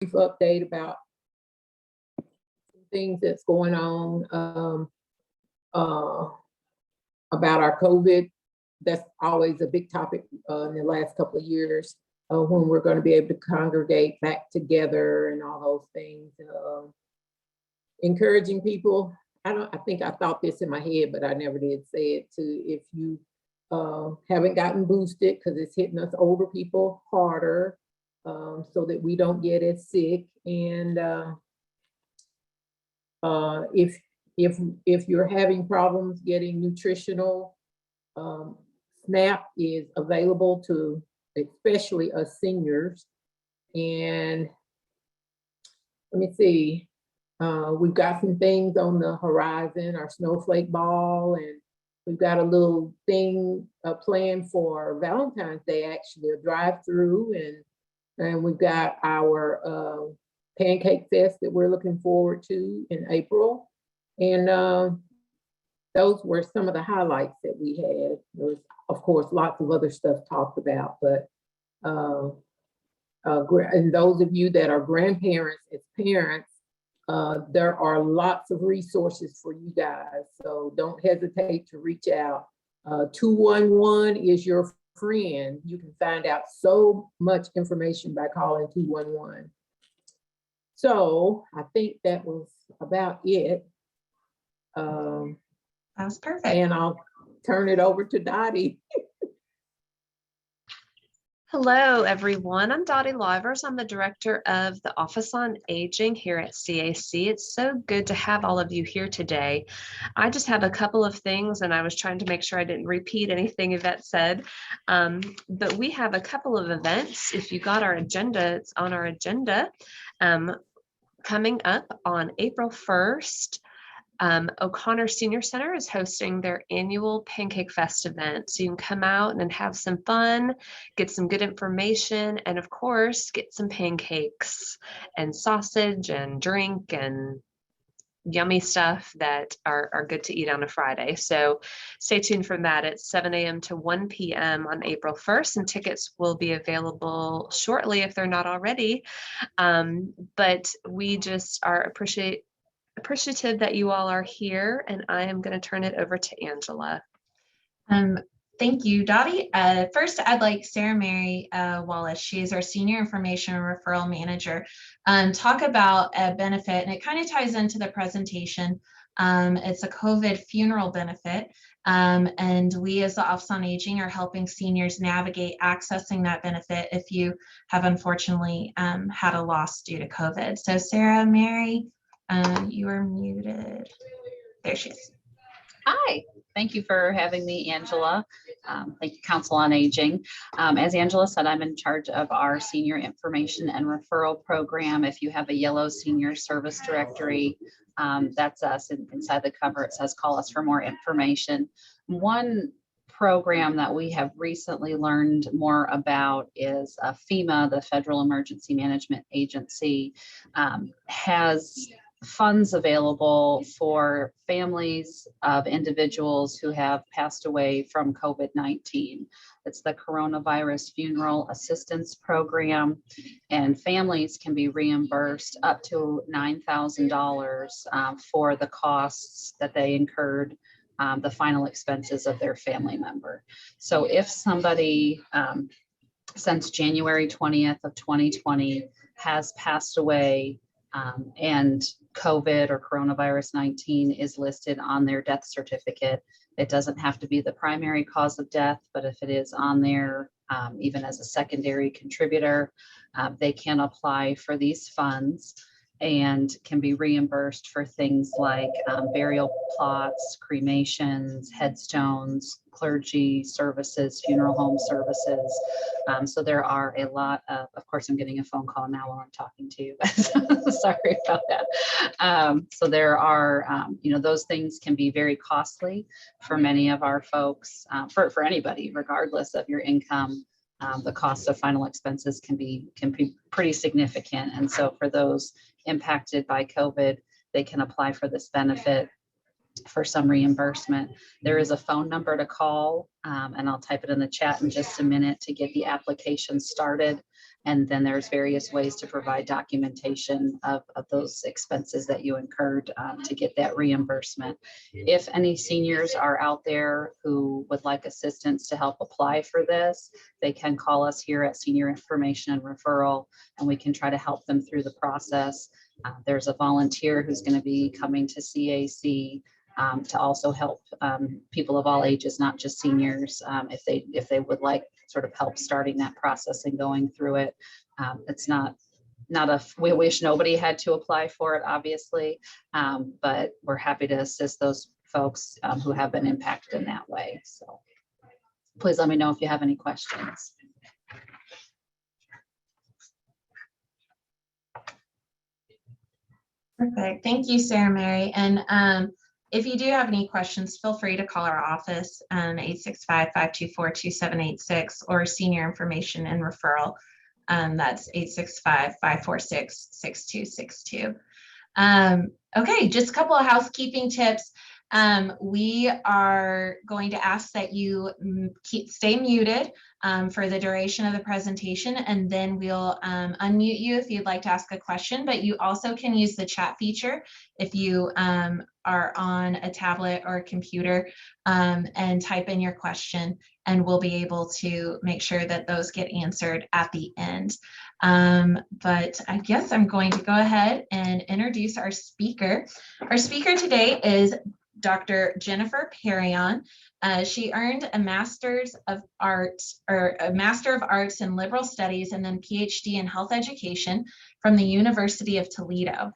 update about things that's going on about our COVID. That's always a big topic in the last couple of years, when we're going to be able to congregate back together and all those things. Encouraging people. I think I thought this in my head, but I never did say it, to if you haven't gotten boosted, because it's hitting us older people harder, so that we don't get as sick. And if you're having problems getting nutritional, SNAP is available to especially us seniors. And let me see, we've got some things on the horizon, our snowflake ball, and we've got a little thing planned for Valentine's Day, actually, a drive-through, and we've got our Pancake Fest that we're looking forward to in April. And those were some of the highlights that we had. There was, of course, lots of other stuff talked about, but and those of you that are grandparents, as parents, there are lots of resources for you guys. So don't hesitate to reach out. 211 is your friend. You can find out so much information by calling 211. So I think that was about it. That's perfect. And I'll turn it over to Dotty. Hello, everyone. I'm Dotty Livers. I'm the director of the Office on Aging here at CAC. It's so good to have all of you here today. I just have a couple of things, and I was trying to make sure I didn't repeat anything Yvette said. But we have a couple of events. If you got our agenda, it's on our agenda. Coming up on April 1st, O'Connor Senior Center is hosting their annual Pancake Fest event. So you can come out and have some fun, get some good information, and of course, get some pancakes and sausage and drink and yummy stuff that are good to eat on a Friday. So stay tuned for that. It's 7 a.m. to 1 p.m. on April 1st, and tickets will be available shortly if they're not already. But we just are appreciative that you all are here, and I am going to turn it over to Angela. Thank you, Dottie. First, I'd like Sarah Mary Wallace. She is our Senior Information and Referral Manager. Talk about a benefit, and it kind of ties into the presentation. It's a COVID funeral benefit, and we as the Office on Aging are helping seniors navigate accessing that benefit if you have unfortunately had a loss due to COVID. So Sarah Mary, you are muted. There she is. Hi, thank you for having me, Angela. Thank you, Council on Aging. As Angela said, I'm in charge of our Senior Information and Referral Program. If you have a yellow senior service directory, that's us. Inside the cover, it says call us for more information. One program that we have recently learned more about is FEMA, the Federal Emergency Management Agency, has funds available for families of individuals who have passed away from COVID-19. It's the Coronavirus Funeral Assistance Program, and families can be reimbursed up to $9,000 for the costs that they incurred, the final expenses of their family member. So if somebody since January 20th of 2020 has passed away, and COVID or coronavirus 19 is listed on their death certificate, it doesn't have to be the primary cause of death, but if it is on there, even as a secondary contributor, they can apply for these funds and can be reimbursed for things like burial plots, cremations, headstones, clergy services, funeral home services. So there are a lot of course, I'm getting a phone call now while I'm talking to you, sorry about that. So there are, those things can be very costly for many of our folks, for anybody, regardless of your income. The cost of final expenses can be pretty significant. And so for those impacted by COVID, they can apply for this benefit. for some reimbursement. There is a phone number to call, and I'll type it in the chat in just a minute to get the application started. And then there's various ways to provide documentation of those expenses that you incurred to get that reimbursement. If any seniors are out there who would like assistance to help apply for this, they can call us here at Senior Information and Referral, and we can try to help them through the process. There's a volunteer who's going to be coming to CAC to also help people of all ages, not just seniors, if they would like sort of help starting that process and going through it. It's not we wish nobody had to apply for it, obviously, but we're happy to assist those folks who have been impacted in that way. So please let me know if you have any questions. Perfect. Thank you, Sarah Mary. And if you do have any questions, feel free to call our office, 865-524-2786, or Senior Information and Referral. That's 865-546-6262. Okay, just a couple of housekeeping tips. We are going to ask that you stay muted for the duration of the presentation, and then we'll unmute you if you'd like to ask a question, but you also can use the chat feature if you are on a tablet or a computer, and type in your question, and we'll be able to make sure that those get answered at the end. But I guess I'm going to go ahead and introduce our speaker. Our speaker today is Dr. Jennifer Perion. She earned a Master's of Arts, or a Master of Arts in Liberal Studies, and then PhD in Health Education from the University of Toledo.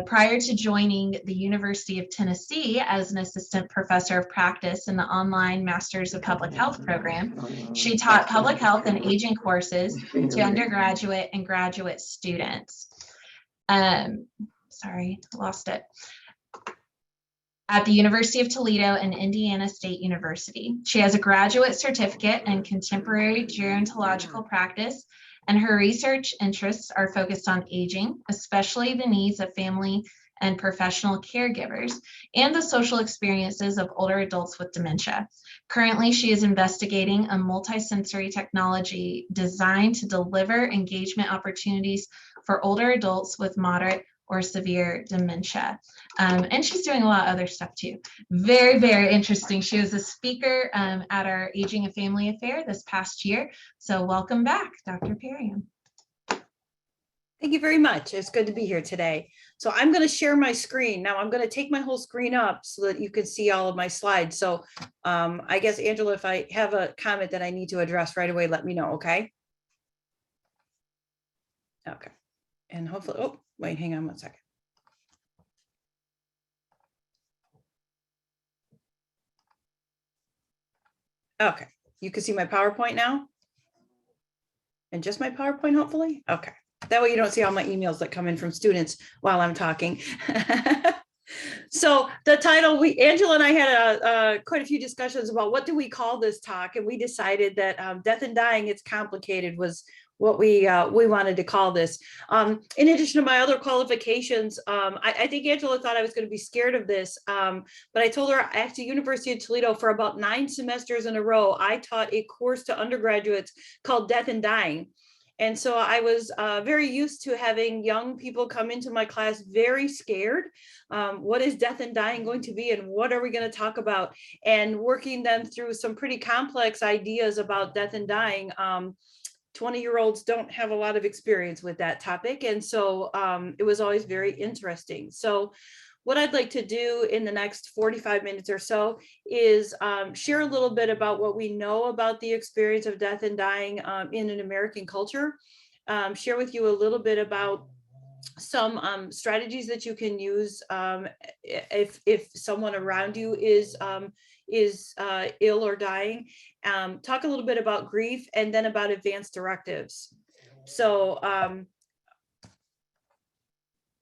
Prior to joining the University of Tennessee as an assistant professor of practice in the online Masters of Public Health program, she taught public health and aging courses to undergraduate and graduate students. Sorry, lost it. At the University of Toledo and Indiana State University. She has a graduate certificate in Contemporary Gerontological Practice, and her research interests are focused on aging, especially the needs of family and professional caregivers, and the social experiences of older adults with dementia. Currently, she is investigating a multisensory technology designed to deliver engagement opportunities for older adults with moderate or severe dementia. And she's doing a lot of other stuff too. Very, very interesting. She was a speaker at our Aging and Family Affair this past year. So welcome back, Dr. Perion. Thank you very much. It's good to be here today. So I'm going to share my screen. Now I'm going to take my whole screen up so that you can see all of my slides. So I guess, Angela, if I have a comment that I need to address right away, let me know, okay? Okay. And hopefully, oh, wait, hang on one second. Okay, you can see my PowerPoint now? And just my PowerPoint, hopefully? Okay, that way you don't see all my emails that come in from students while I'm talking. So the title, Angela and I had quite a few discussions about what do we call this talk, and we decided that Death and Dying, It's Complicated was what we wanted to call this. In addition to my other qualifications, I think Angela thought I was going to be scared of this, but I told her at the University of Toledo for about 9 semesters in a row, I taught a course to undergraduates called Death and Dying. And so I was very used to having young people come into my class very scared. What is death and dying going to be, and what are we going to talk about? And working them through some pretty complex ideas about death and dying. 20-year-olds don't have a lot of experience with that topic. And so it was always very interesting. So what I'd like to do in the next 45 minutes or so is share a little bit about what we know about the experience of death and dying in an American culture, share with you a little bit about some strategies that you can use if someone around you is ill or dying, talk a little bit about grief, and then about advanced directives. So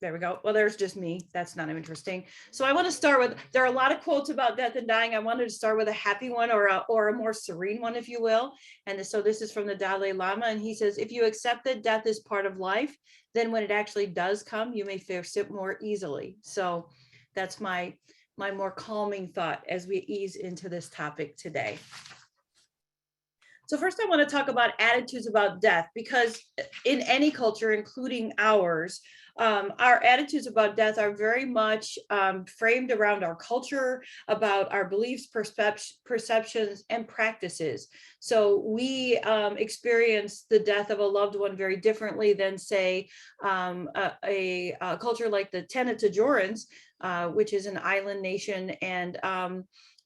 there we go. Well, there's just me. That's not interesting. So I want to start with, there are a lot of quotes about death and dying. I wanted to start with a happy one, or a more serene one, if you will. And so this is from the Dalai Lama. And he says, if you accept that death is part of life, then when it actually does come, you may face it more easily. So that's my more calming thought as we ease into this topic today. So first I want to talk about attitudes about death, because in any culture, including ours, our attitudes about death are very much framed around our culture, about our beliefs, perceptions, and practices. So we experience the death of a loved one very differently than, say, a culture like the Tenochtitlan's, which is an island nation, and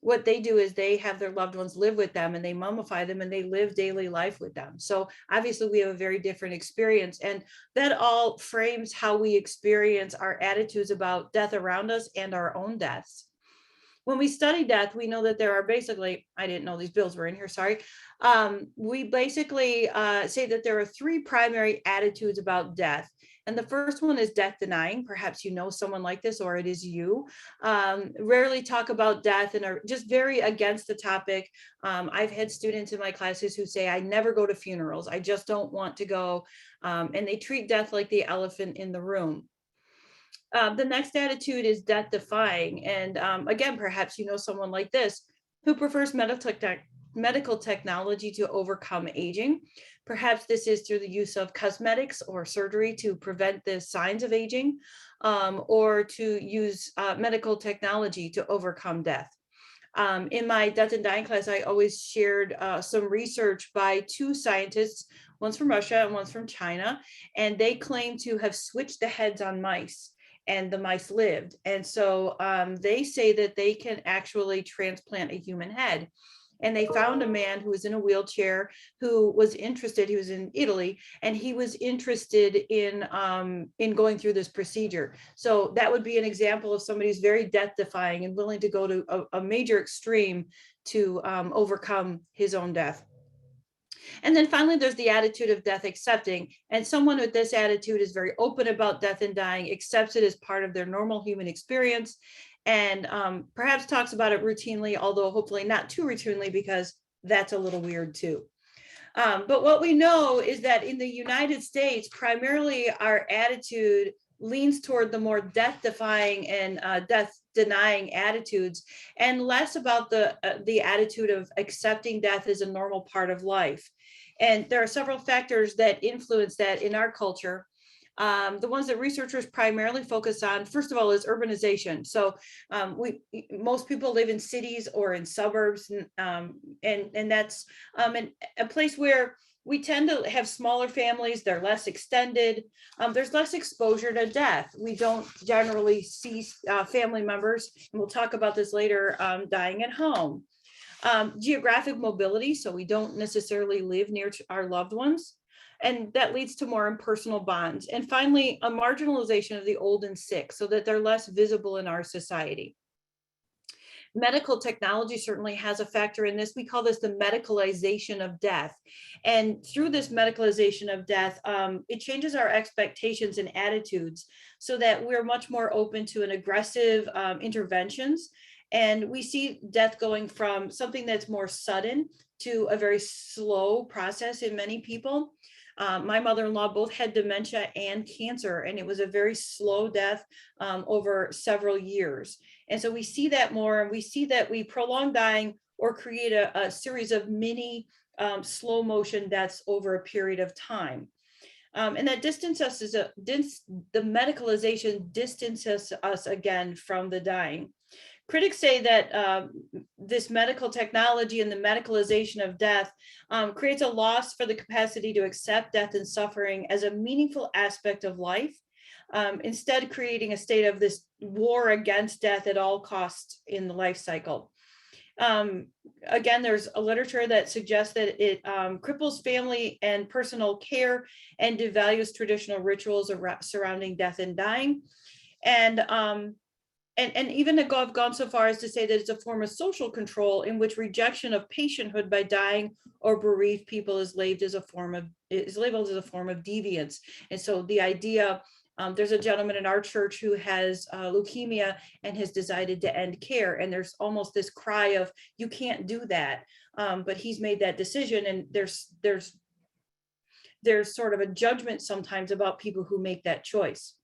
what they do is they have their loved ones live with them, and they mummify them, and they live daily life with them. So obviously we have a very different experience, and that all frames how we experience our attitudes about death around us and our own deaths. When we study death, we know that there are basically, I didn't know these bills were in here, sorry. We basically say that there are three primary attitudes about death. And the first one is death denying. Perhaps you know someone like this, or it is you. Rarely talk about death and are just very against the topic. I've had students in my classes who say, I never go to funerals. I just don't want to go. And they treat death like the elephant in the room. The next attitude is death defying. And again, perhaps you know someone like this who prefers medical technology to overcome aging. Perhaps this is through the use of cosmetics or surgery to prevent the signs of aging, or to use medical technology to overcome death. In my death and dying class, I always shared some research by two scientists, one's from Russia and one's from China, and they claim to have switched the heads on mice, and the mice lived. And so they say that they can actually transplant a human head. And they found a man who was in a wheelchair who was interested, he was in Italy, and he was interested in going through this procedure. So that would be an example of somebody who's very death defying and willing to go to a major extreme to overcome his own death. And then finally, there's the attitude of death accepting. And someone with this attitude is very open about death and dying, accepts it as part of their normal human experience, and perhaps talks about it routinely, although hopefully not too routinely, because that's a little weird too. But what we know is that in the United States, primarily our attitude leans toward the more death-defying and death-denying attitudes, and less about the attitude of accepting death as a normal part of life. And there are several factors that influence that in our culture. The ones that researchers primarily focus on, first of all, is urbanization. So most people live in cities or in suburbs, and that's a place where we tend to have smaller families. They're less extended. There's less exposure to death. We don't generally see family members, and we'll talk about this later, dying at home. Geographic mobility, so we don't necessarily live near our loved ones, and that leads to more impersonal bonds. And finally, a marginalization of the old and sick, so that they're less visible in our society. Medical technology certainly has a factor in this. We call this the medicalization of death. And through this medicalization of death, it changes our expectations and attitudes so that we're much more open to an aggressive interventions. And we see death going from something that's more sudden to a very slow process in many people. My mother-in-law both had dementia and cancer, and it was a very slow death over several years. And so we see that more, and we see that we prolong dying or create a series of mini slow motion deaths over a period of time. And that distances us, the medicalization distances us again from the dying. Critics say that this medical technology and the medicalization of death creates a loss for the capacity to accept death and suffering as a meaningful aspect of life, instead creating a state of this war against death at all costs in the life cycle. Again, there's a literature that suggests that it cripples family and personal care and devalues traditional rituals surrounding death and dying. And even I've gone so far as to say that it's a form of social control in which rejection of patienthood by dying or bereaved people is labeled as a form of deviance. And so the idea, there's a gentleman in our church who has leukemia and has decided to end care. And there's almost this cry of, you can't do that. But he's made that decision, and there's sort of a judgment sometimes about people who make that choice.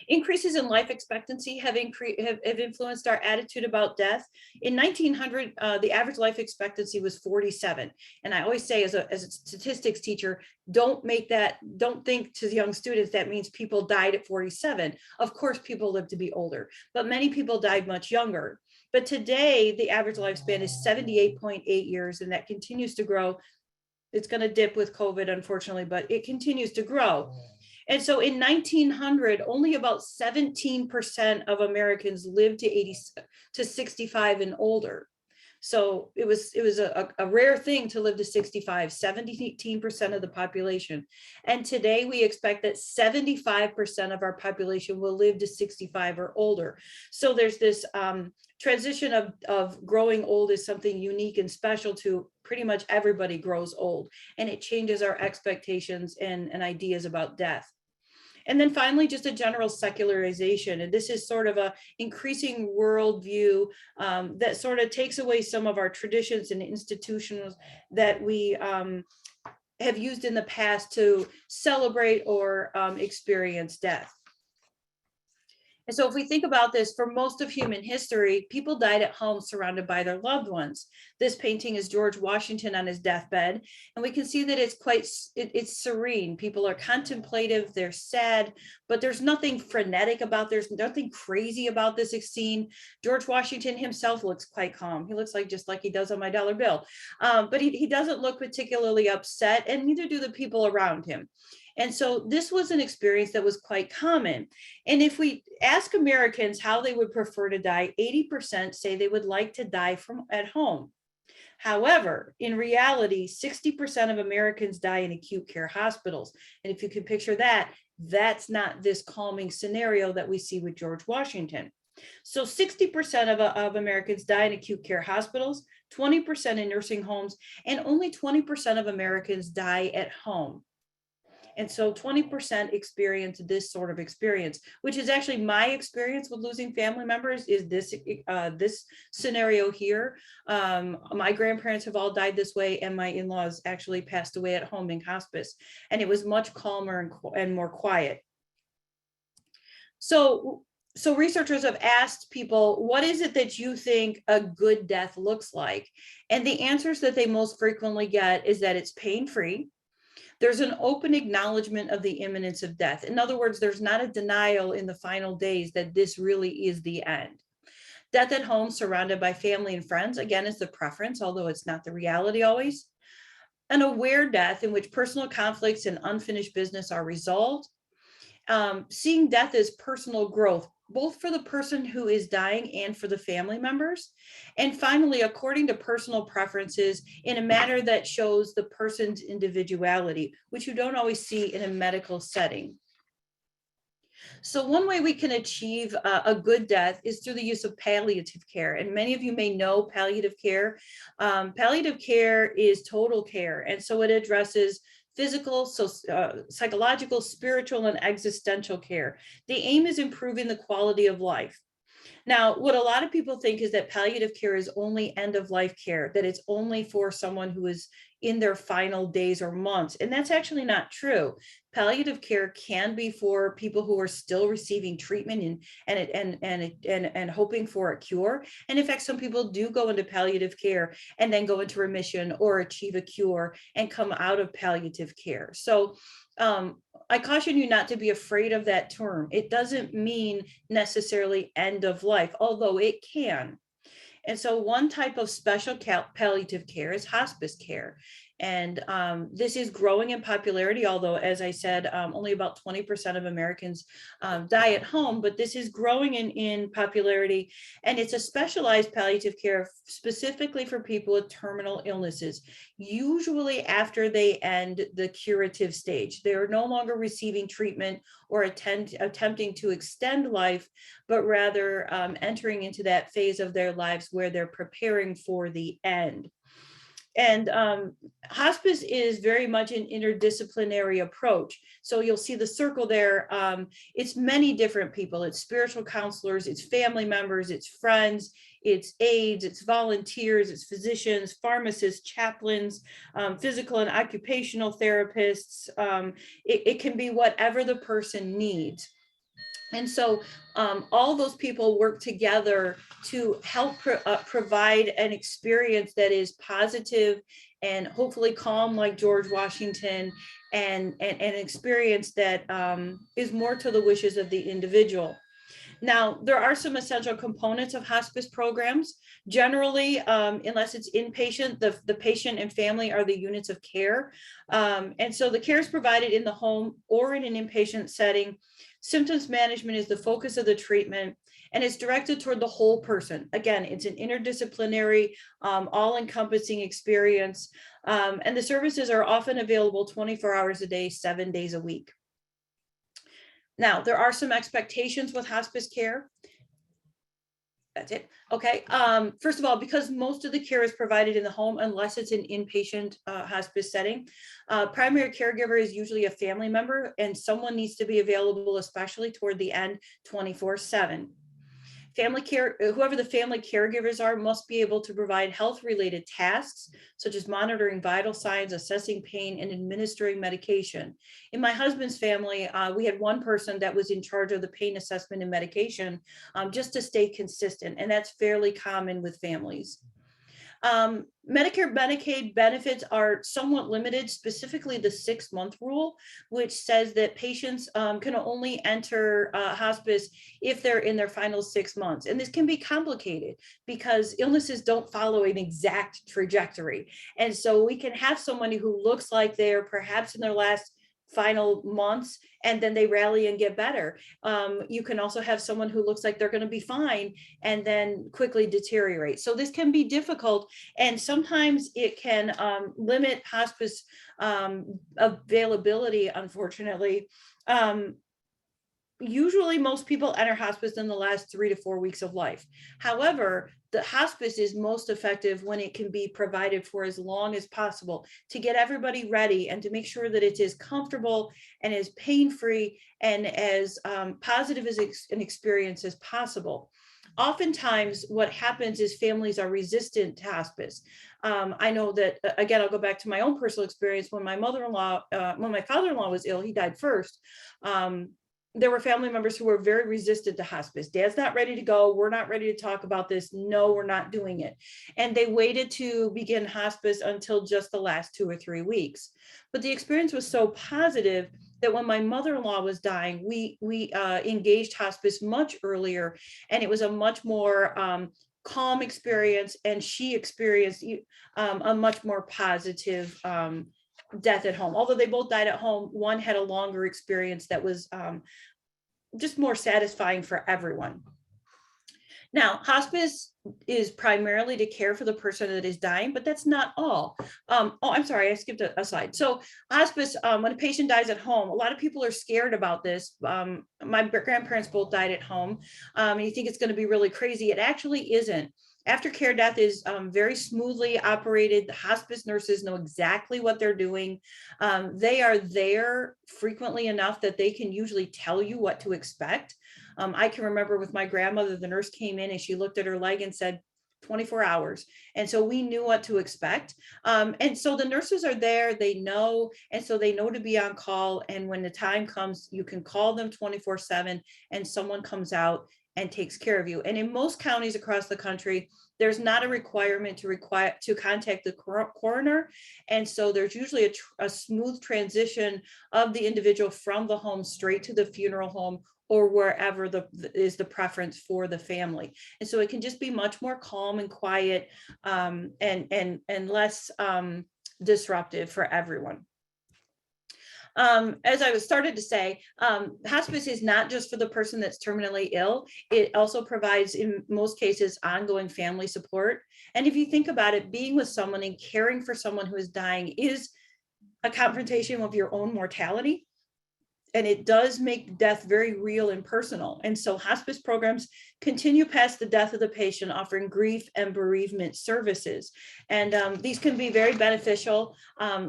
Increases in life expectancy have influenced our attitude about death. In 1900, the average life expectancy was 47. And I always say, as a statistics teacher, don't think to young students that means people died at 47. Of course, people live to be older, but many people died much younger. But today, the average lifespan is 78.8 years, and that continues to grow. It's going to dip with COVID, unfortunately, but it continues to grow. And so in 1900, only about 17% of Americans lived to 65 and older. So it was a rare thing to live to 65, 17% of the population. And today we expect that 75% of our population will live to 65 or older. So there's this transition of growing old is something unique and special to pretty much everybody grows old, and it changes our expectations and ideas about death. And then finally, just a general secularization. And this is sort of a increasing worldview that sort of takes away some of our traditions and institutions that we have used in the past to celebrate or experience death. And so if we think about this, for most of human history, people died at home surrounded by their loved ones. This painting is George Washington on his deathbed. And we can see that it's serene. People are contemplative, they're sad, but there's nothing frenetic about, there's nothing crazy about this scene. George Washington himself looks quite calm. He looks just like he does on my dollar bill. But he doesn't look particularly upset, and neither do the people around him. And so this was an experience that was quite common. And if we ask Americans how they would prefer to die, 80% say they would like to die at home. However, in reality, 60% of Americans die in acute care hospitals. And if you can picture that, that's not this calming scenario that we see with George Washington. So 60% of Americans die in acute care hospitals, 20% in nursing homes, and only 20% of Americans die at home. And so 20% experience this sort of experience, which is actually my experience with losing family members, is this scenario here. My grandparents have all died this way, and my in-laws actually passed away at home in hospice, and it was much calmer and more quiet. So researchers have asked people, what is it that you think a good death looks like? And the answers that they most frequently get is that it's pain-free. There's an open acknowledgement of the imminence of death. In other words, there's not a denial in the final days that this really is the end. Death at home, surrounded by family and friends, again, is the preference, although it's not the reality always. An aware death in which personal conflicts and unfinished business are resolved. Seeing death as personal growth, both for the person who is dying and for the family members. And finally, according to personal preferences, in a manner that shows the person's individuality, which you don't always see in a medical setting. So one way we can achieve a good death is through the use of palliative care. And many of you may know palliative care. Palliative care is total care. And so it addresses physical, psychological, spiritual, and existential care. The aim is improving the quality of life. Now, what a lot of people think is that palliative care is only end-of-life care, that it's only for someone who is in their final days or months, and that's actually not true. Palliative care can be for people who are still receiving treatment and hoping for a cure. And in fact, some people do go into palliative care and then go into remission or achieve a cure and come out of palliative care. So I caution you not to be afraid of that term. It doesn't mean necessarily end of life, although it can. And so one type of special palliative care is hospice care. And this is growing in popularity, although, as I said, only about 20% of Americans die at home, but this is growing in popularity. And it's a specialized palliative care specifically for people with terminal illnesses, usually after they end the curative stage. They are no longer receiving treatment or attempting to extend life, but rather entering into that phase of their lives where they're preparing for the end. And hospice is very much an interdisciplinary approach. So you'll see the circle there. It's many different people. It's spiritual counselors, it's family members, it's friends, it's aides, it's volunteers, it's physicians, pharmacists, chaplains, physical and occupational therapists. It can be whatever the person needs. And so all those people work together to help provide an experience that is positive and hopefully calm, like George Washington, and an experience that is more to the wishes of the individual. Now, there are some essential components of hospice programs. Generally, unless it's inpatient, the patient and family are the units of care. And so the care is provided in the home or in an inpatient setting. Symptoms management is the focus of the treatment, and it's directed toward the whole person. Again, it's an interdisciplinary, all-encompassing experience. And the services are often available 24 hours a day, 7 days a week. Now, there are some expectations with hospice care. That's it. Okay. First of all, because most of the care is provided in the home, unless it's an inpatient hospice setting, primary caregiver is usually a family member, and someone needs to be available, especially toward the end, 24/7. Family care, whoever the family caregivers are, must be able to provide health-related tasks, such as monitoring vital signs, assessing pain, and administering medication. In my husband's family, we had one person that was in charge of the pain assessment and medication, just to stay consistent, and that's fairly common with families. Medicare, Medicaid benefits are somewhat limited, specifically the 6-month rule, which says that patients can only enter hospice if they're in their final 6 months. And this can be complicated because illnesses don't follow an exact trajectory. And so we can have somebody who looks like they're perhaps in their last final months, and then they rally and get better. You can also have someone who looks like they're going to be fine and then quickly deteriorate. So this can be difficult, and sometimes it can limit hospice availability, unfortunately. Usually most people enter hospice in the last 3 to 4 weeks of life. However, the hospice is most effective when it can be provided for as long as possible to get everybody ready and to make sure that it's as comfortable and as pain-free and as positive as an experience as possible. Oftentimes what happens is families are resistant to hospice. I know that, again, I'll go back to my own personal experience. When my father-in-law was ill, he died first. There were family members who were very resistant to hospice. Dad's not ready to go. We're not ready to talk about this. No, we're not doing it. And they waited to begin hospice until just the last 2 or 3 weeks. But the experience was so positive that when my mother-in-law was dying, we engaged hospice much earlier, and it was a much more calm experience, and she experienced a much more positive death at home. Although they both died at home, one had a longer experience that was just more satisfying for everyone. Now, hospice is primarily to care for the person that is dying, but that's not all. Oh, I'm sorry, I skipped a slide. So hospice, when a patient dies at home, a lot of people are scared about this. My grandparents both died at home. And you think it's going to be really crazy. It actually isn't. Aftercare death is very smoothly operated. The hospice nurses know exactly what they're doing. They are there frequently enough that they can usually tell you what to expect. I can remember with my grandmother, the nurse came in and she looked at her leg and said, 24 hours. And so we knew what to expect. And so the nurses are there, they know, and so they know to be on call. And when the time comes, you can call them 24/7 and someone comes out and takes care of you. And in most counties across the country, there's not a requirement to contact the coroner. And so there's usually a smooth transition of the individual from the home straight to the funeral home or wherever is the preference for the family. And so it can just be much more calm and quiet and less disruptive for everyone. As I started to say, hospice is not just for the person that's terminally ill. It also provides, in most cases, ongoing family support. And if you think about it, being with someone and caring for someone who is dying is a confrontation with your own mortality. And it does make death very real and personal. And so hospice programs continue past the death of the patient, offering grief and bereavement services. And these can be very beneficial.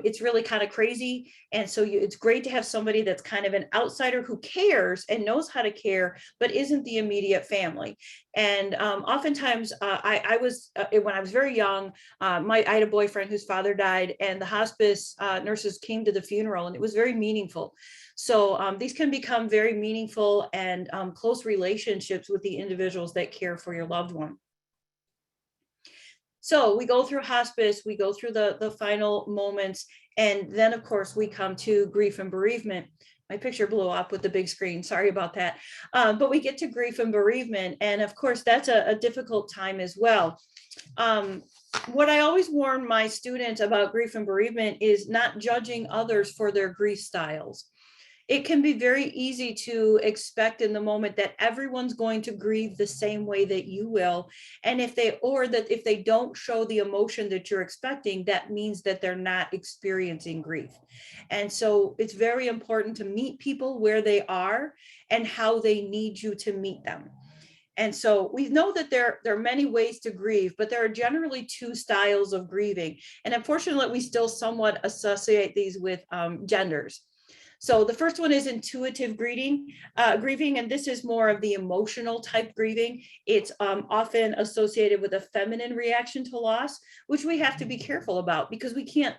It's really kind of crazy. And so it's great to have somebody that's kind of an outsider who cares and knows how to care, but isn't the immediate family. And oftentimes I was, when I was very young, I had a boyfriend whose father died, and the hospice nurses came to the funeral, and it was very meaningful. So so these can become very meaningful and close relationships with the individuals that care for your loved one. So we go through hospice, we go through the final moments, and then of course we come to grief and bereavement. My picture blew up with the big screen, sorry about that. But we get to grief and bereavement, and of course that's a difficult time as well. What I always warn my students about grief and bereavement is not judging others for their grief styles. It can be very easy to expect in the moment that everyone's going to grieve the same way that you will. And if they don't show the emotion that you're expecting, that means that they're not experiencing grief. And so it's very important to meet people where they are and how they need you to meet them. And so we know that there are many ways to grieve, but there are generally two styles of grieving. And unfortunately, we still somewhat associate these with genders. So the first one is intuitive grieving, and this is more of the emotional type grieving. It's often associated with a feminine reaction to loss, which we have to be careful about, because we can't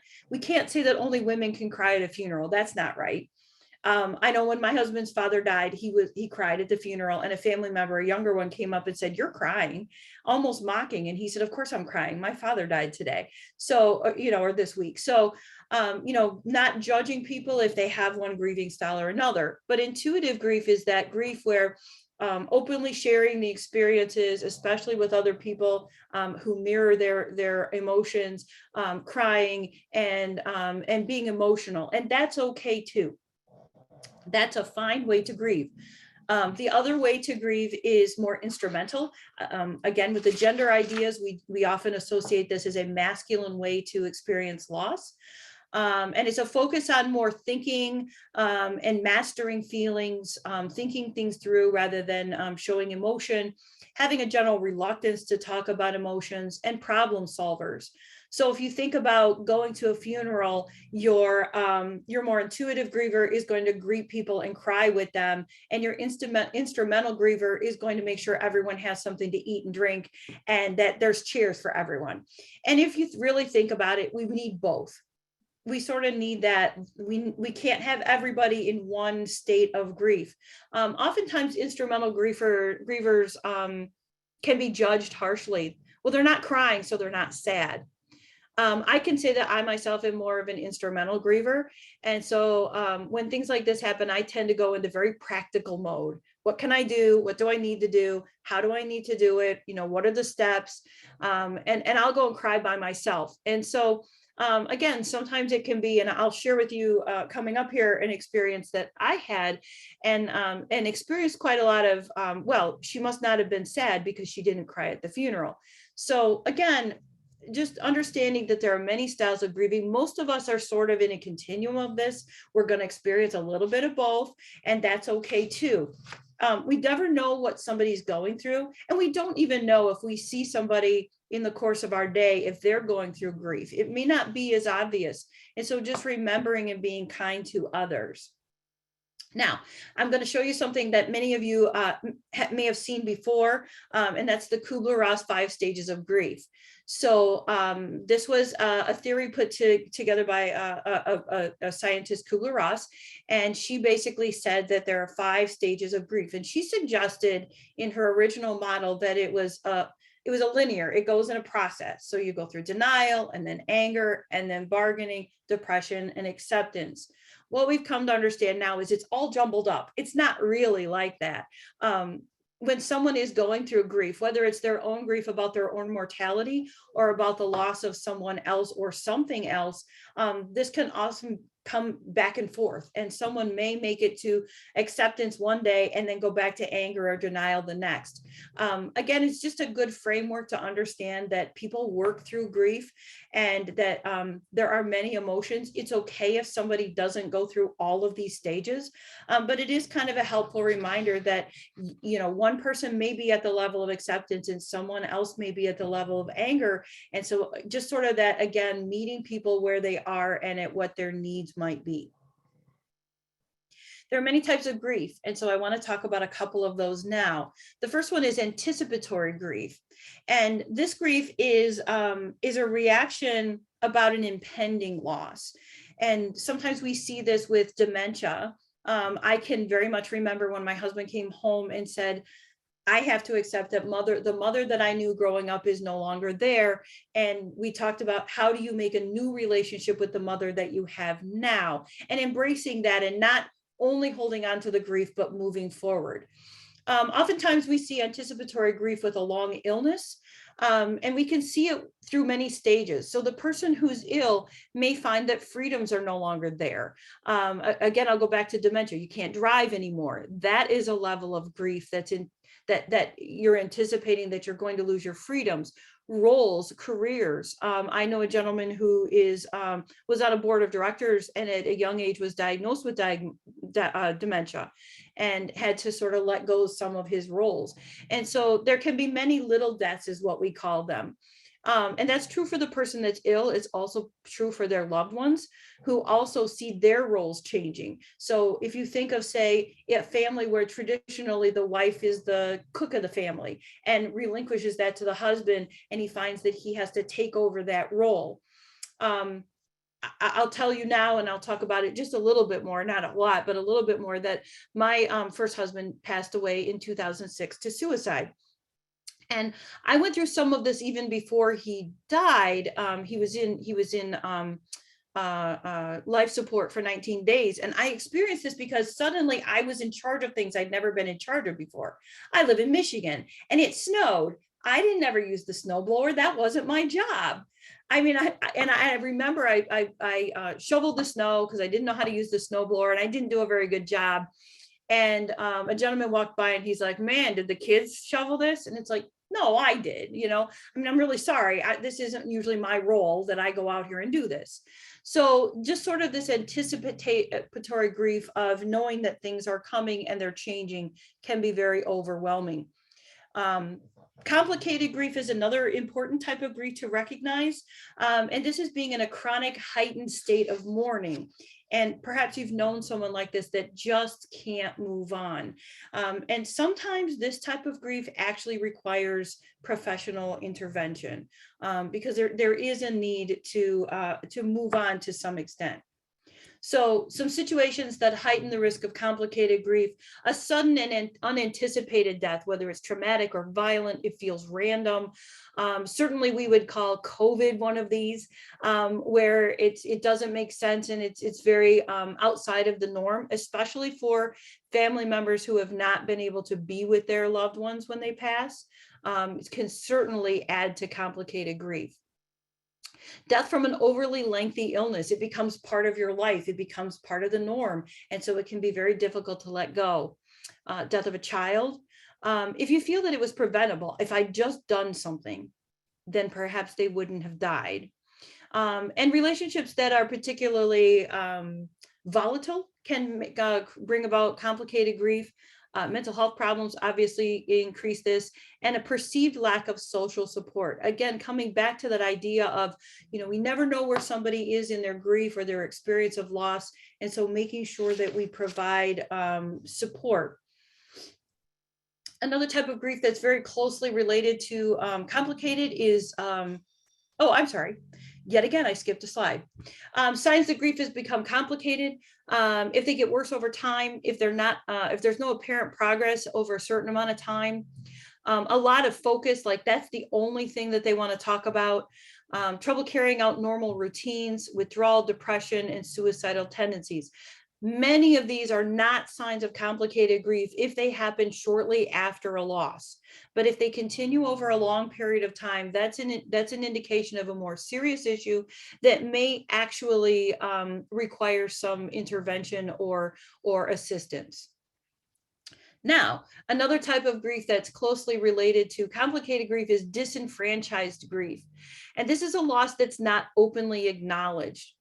say that only women can cry at a funeral. That's not right. I know when my husband's father died, he cried at the funeral, and a family member, a younger one, came up and said, "You're crying," almost mocking. And he said, "Of course I'm crying. My father died today." So, or this week. So, not judging people if they have one grieving style or another. But intuitive grief is that grief where openly sharing the experiences, especially with other people who mirror their emotions, crying and being emotional. And that's okay too. That's a fine way to grieve. The other way to grieve is more instrumental. Again, with the gender ideas, we often associate this as a masculine way to experience loss. And it's a focus on more thinking and mastering feelings, thinking things through rather than showing emotion, having a general reluctance to talk about emotions, and problem solvers. So if you think about going to a funeral, your more intuitive griever is going to greet people and cry with them, and your instrumental griever is going to make sure everyone has something to eat and drink, and that there's cheers for everyone. And if you really think about it, we need both. We sort of need that. We can't have everybody in one state of grief. Oftentimes instrumental grievers can be judged harshly. Well, they're not crying, so they're not sad. I can say that I myself am more of an instrumental griever. And so when things like this happen, I tend to go into very practical mode. What can I do? What do I need to do? How do I need to do it? What are the steps? And I'll go and cry by myself. And so again, sometimes it can be, and I'll share with you coming up here an experience that I had and experienced quite a lot of, well, she must not have been sad because she didn't cry at the funeral. So again, just understanding that there are many styles of grieving. Most of us are sort of in a continuum of this. We're going to experience a little bit of both, and that's okay too. We never know what somebody's going through, and we don't even know if we see somebody in the course of our day, if they're going through grief. It may not be as obvious. And so just remembering and being kind to others. Now, I'm going to show you something that many of you may have seen before, and that's the Kubler-Ross 5 stages of grief. So this was a theory put together by a scientist, Kubler-Ross, and she basically said that there are 5 stages of grief. And she suggested in her original model that it was a linear, it goes in a process. So you go through denial, and then anger, and then bargaining, depression, and acceptance. What we've come to understand now is it's all jumbled up. It's not really like that. When someone is going through grief, whether it's their own grief about their own mortality or about the loss of someone else or something else, this can often come back and forth, and someone may make it to acceptance one day and then go back to anger or denial the next. Again, it's just a good framework to understand that people work through grief and that there are many emotions. It's okay if somebody doesn't go through all of these stages, but it is kind of a helpful reminder that one person may be at the level of acceptance and someone else may be at the level of anger. And so just sort of that, again, meeting people where they are and at what their needs might be. There are many types of grief, and so I want to talk about a couple of those now. The first one is anticipatory grief, and this grief is a reaction about an impending loss. And sometimes we see this with dementia, I can very much remember when my husband came home and said, I have to accept that the mother that I knew growing up is no longer there. And we talked about how do you make a new relationship with the mother that you have now, and embracing that and not only holding on to the grief, but moving forward. Oftentimes we see anticipatory grief with a long illness, and we can see it through many stages. So the person who's ill may find that freedoms are no longer there. Again, I'll go back to dementia. You can't drive anymore. That is a level of grief that's in that you're anticipating that you're going to lose your freedoms, roles, careers. I know a gentleman who was on a board of directors and at a young age was diagnosed with dementia and had to sort of let go of some of his roles. And so there can be many little deaths is what we call them. And that's true for the person that's ill. It's also true for their loved ones who also see their roles changing. So if you think of, say, a family where traditionally the wife is the cook of the family and relinquishes that to the husband, and he finds that he has to take over that role. I'll tell you now, and I'll talk about it just a little bit more, not a lot, but a little bit more, that my first husband passed away in 2006 to suicide. And I went through some of this even before he died. He was in life support for 19 days. And I experienced this because suddenly I was in charge of things I'd never been in charge of before. I live in Michigan and it snowed. I didn't ever use the snowblower. That wasn't my job. I mean, I remember I shoveled the snow because I didn't know how to use the snowblower and I didn't do a very good job. And a gentleman walked by and he's like, man, did the kids shovel this? And it's like, no, I did, I mean, I'm really sorry. This isn't usually my role that I go out here and do this. So just sort of this anticipatory grief of knowing that things are coming and they're changing can be very overwhelming. Complicated grief is another important type of grief to recognize. And this is being in a chronic heightened state of mourning. And perhaps you've known someone like this that just can't move on. And sometimes this type of grief actually requires professional intervention because there is a need to move on to some extent. So some situations that heighten the risk of complicated grief: a sudden and unanticipated death, whether it's traumatic or violent, it feels random. Certainly we would call COVID one of these, where it doesn't make sense and it's very outside of the norm, especially for family members who have not been able to be with their loved ones when they pass. It can certainly add to complicated grief. Death from an overly lengthy illness, it becomes part of your life. It becomes part of the norm. And so it can be very difficult to let go. Death of a child. If you feel that it was preventable, if I'd just done something, then perhaps they wouldn't have died. And relationships that are particularly volatile can bring about complicated grief. Mental health problems obviously increase this, and a perceived lack of social support. Again, coming back to that idea of, we never know where somebody is in their grief or their experience of loss. And so making sure that we provide support. Another type of grief that's very closely related to complicated is, yet again, I skipped a slide. Signs that grief has become complicated. If they get worse over time, if there's no apparent progress over a certain amount of time, a lot of focus, like that's the only thing that they want to talk about. Trouble carrying out normal routines, withdrawal, depression, and suicidal tendencies. Many of these are not signs of complicated grief if they happen shortly after a loss. But if they continue over a long period of time, that's an indication of a more serious issue that may actually require some intervention or assistance. Now, another type of grief that's closely related to complicated grief is disenfranchised grief. And this is a loss that's not openly acknowledged.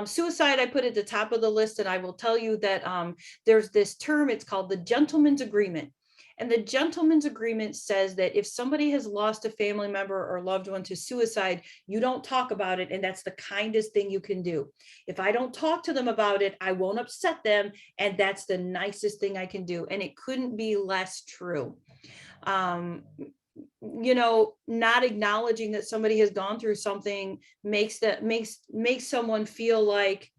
Suicide, I put at the top of the list, and I will tell you that there's this term, it's called the gentleman's agreement. And the gentleman's agreement says that if somebody has lost a family member or loved one to suicide, you don't talk about it, and that's the kindest thing you can do. If I don't talk to them about it, I won't upset them, and that's the nicest thing I can do. And it couldn't be less true. Not acknowledging that somebody has gone through something makes someone feel like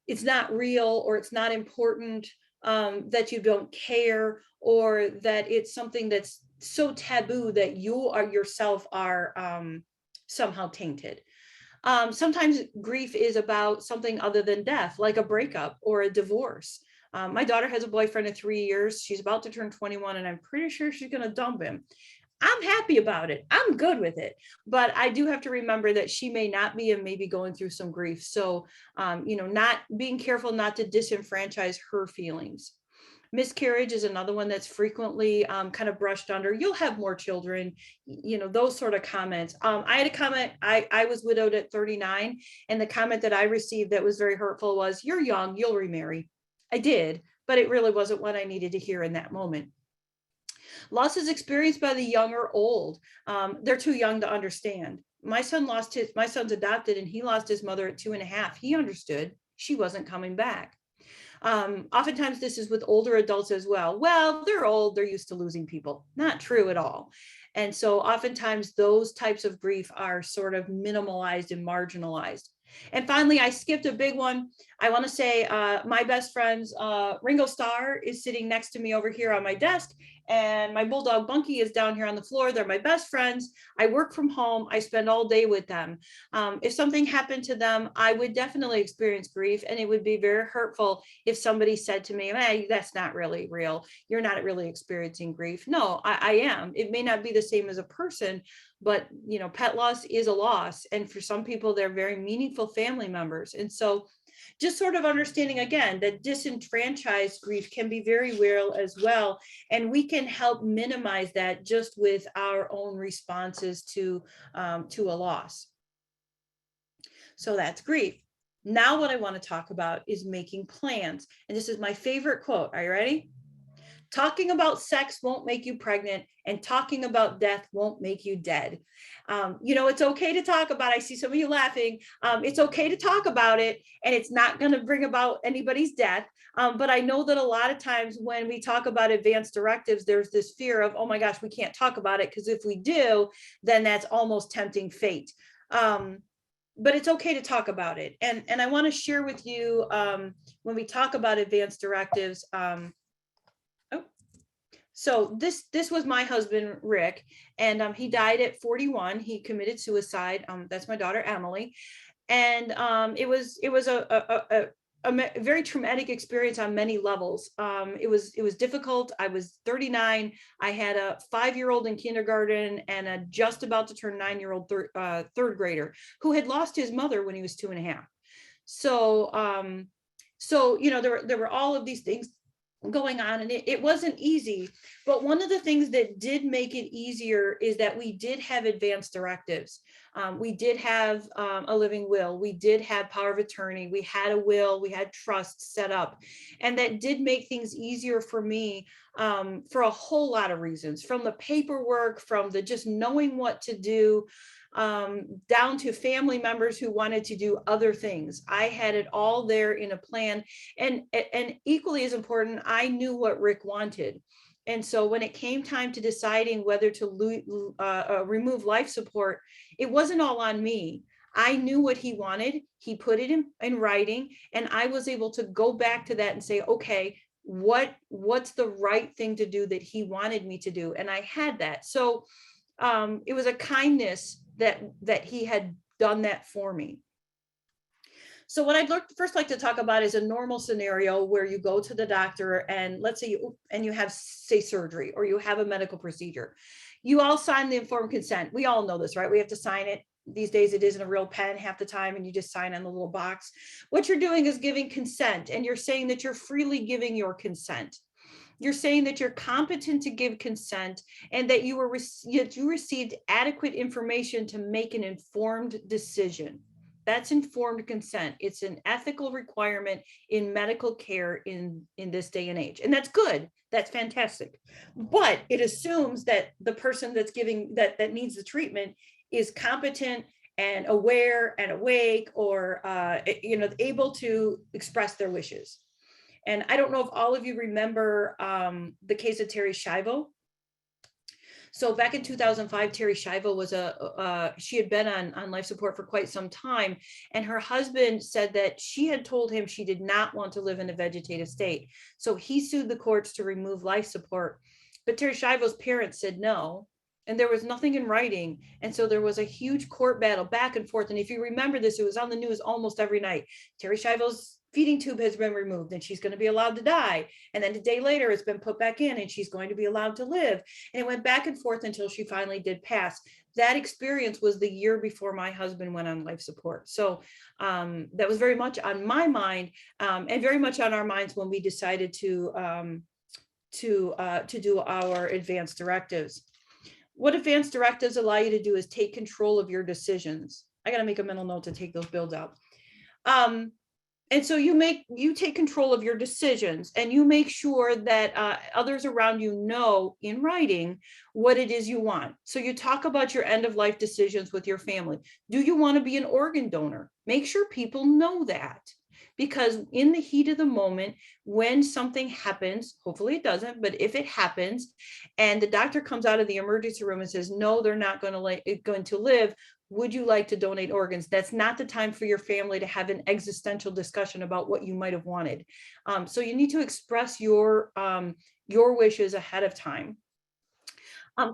it's not real, or it's not important, that you don't care, or that it's something that's so taboo that you are yourself are somehow tainted. Sometimes grief is about something other than death, like a breakup or a divorce. My daughter has a boyfriend of 3 years. She's about to turn 21, and I'm pretty sure she's going to dump him. I'm happy about it. I'm good with it. But I do have to remember that she may not be, and maybe going through some grief. So, not being careful not to disenfranchise her feelings. Miscarriage is another one that's frequently kind of brushed under. You'll have more children, those sort of comments. I had a comment, I was widowed at 39, and the comment that I received that was very hurtful was, "You're young, you'll remarry." I did, but it really wasn't what I needed to hear in that moment. Loss is experienced by the young or old. They're too young to understand. My son's adopted, and he lost his mother at 2.5. He understood she wasn't coming back. Oftentimes this is with older adults as well. Well, they're old, they're used to losing people. Not true at all. And so oftentimes those types of grief are sort of minimalized and marginalized. And finally, I skipped a big one. I want to say my best friend's Ringo Starr is sitting next to me over here on my desk, and my bulldog Bunky is down here on the floor. They're my best friends. I work from home. I spend all day with them. If something happened to them, I would definitely experience grief, and it would be very hurtful if somebody said to me, "Hey, that's not really real. You're not really experiencing grief." No, I am. It may not be the same as a person, but pet loss is a loss, and for some people they're very meaningful family members. And so just sort of understanding again that disenfranchised grief can be very real as well, and we can help minimize that just with our own responses to a loss. So that's grief. Now what I want to talk about is making plans, and this is my favorite quote. Are you ready? "Talking about sex won't make you pregnant, and talking about death won't make you dead." It's okay to talk about, I see some of you laughing. It's okay to talk about it, and it's not going to bring about anybody's death. But I know that a lot of times when we talk about advanced directives, there's this fear of, oh my gosh, we can't talk about it, because if we do, then that's almost tempting fate. But it's okay to talk about it. And I want to share with you, when we talk about advanced directives, so this was my husband, Rick, and he died at 41. He committed suicide. That's my daughter, Emily. And it was a very traumatic experience on many levels. It was difficult. I was 39. I had a 5-year-old in kindergarten and a just about to turn 9-year-old third grader who had lost his mother when he was 2.5. So there were all of these things going on, and it wasn't easy. But one of the things that did make it easier is that we did have advanced directives. We did have a living will. We did have power of attorney. We had a will. We had trust set up. And that did make things easier for me for a whole lot of reasons, from the paperwork, from the just knowing what to do, down to family members who wanted to do other things. I had it all there in a plan, and equally as important, I knew what Rick wanted. And so when it came time to deciding whether to remove life support, it wasn't all on me. I knew what he wanted. He put it in writing, and I was able to go back to that and say, okay, what's the right thing to do that he wanted me to do? And I had that. So it was a kindness that he had done that for me. So what I'd first like to talk about is a normal scenario where you go to the doctor, and let's say you have, say, surgery, or you have a medical procedure. You all sign the informed consent. We all know this, right? We have to sign it. These days it isn't a real pen half the time, and you just sign on the little box. What you're doing is giving consent, and you're saying that you're freely giving your consent. You're saying that you're competent to give consent, and that you received adequate information to make an informed decision. That's informed consent. It's an ethical requirement in medical care in this day and age. And that's good. That's fantastic. But it assumes that the person that's giving that needs the treatment is competent and aware and awake, or able to express their wishes. And I don't know if all of you remember the case of Terry Schiavo. So back in 2005, Terry Schiavo was she had been on life support for quite some time. And her husband said that she had told him she did not want to live in a vegetative state. So he sued the courts to remove life support. But Terry Schiavo's parents said no. And there was nothing in writing. And so there was a huge court battle back and forth. And if you remember this, it was on the news almost every night. Terry Schiavo's feeding tube has been removed and she's going to be allowed to die. And then a day later, it's been put back in and she's going to be allowed to live. And it went back and forth until she finally did pass. That experience was the year before my husband went on life support. So that was very much on my mind and very much on our minds when we decided to do our advanced directives. What advanced directives allow you to do is take control of your decisions. I got to make a mental note to take those bills out. And so you take control of your decisions and you make sure that others around you know in writing what it is you want. So you talk about your end of life decisions with your family. Do you want to be an organ donor? Make sure people know that. Because in the heat of the moment, when something happens, hopefully it doesn't, but if it happens and the doctor comes out of the emergency room and says, no, they're not going to live, would you like to donate organs? That's not the time for your family to have an existential discussion about what you might have wanted. So you need to express your wishes ahead of time.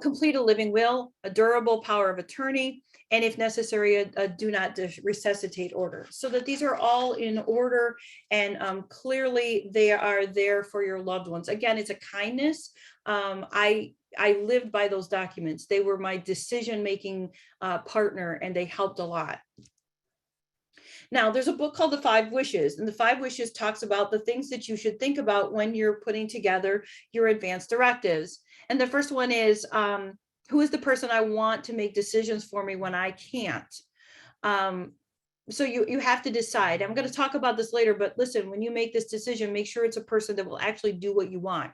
Complete a living will, a durable power of attorney, and if necessary, a do not resuscitate order, so that these are all in order and clearly they are there for your loved ones. Again, it's a kindness. I lived by those documents. They were my decision-making partner and they helped a lot. Now, there's a book called The 5 Wishes, and The 5 Wishes talks about the things that you should think about when you're putting together your advanced directives. And the first one is, who is the person I want to make decisions for me when I can't? So you have to decide. I'm going to talk about this later, but listen, when you make this decision, make sure it's a person that will actually do what you want.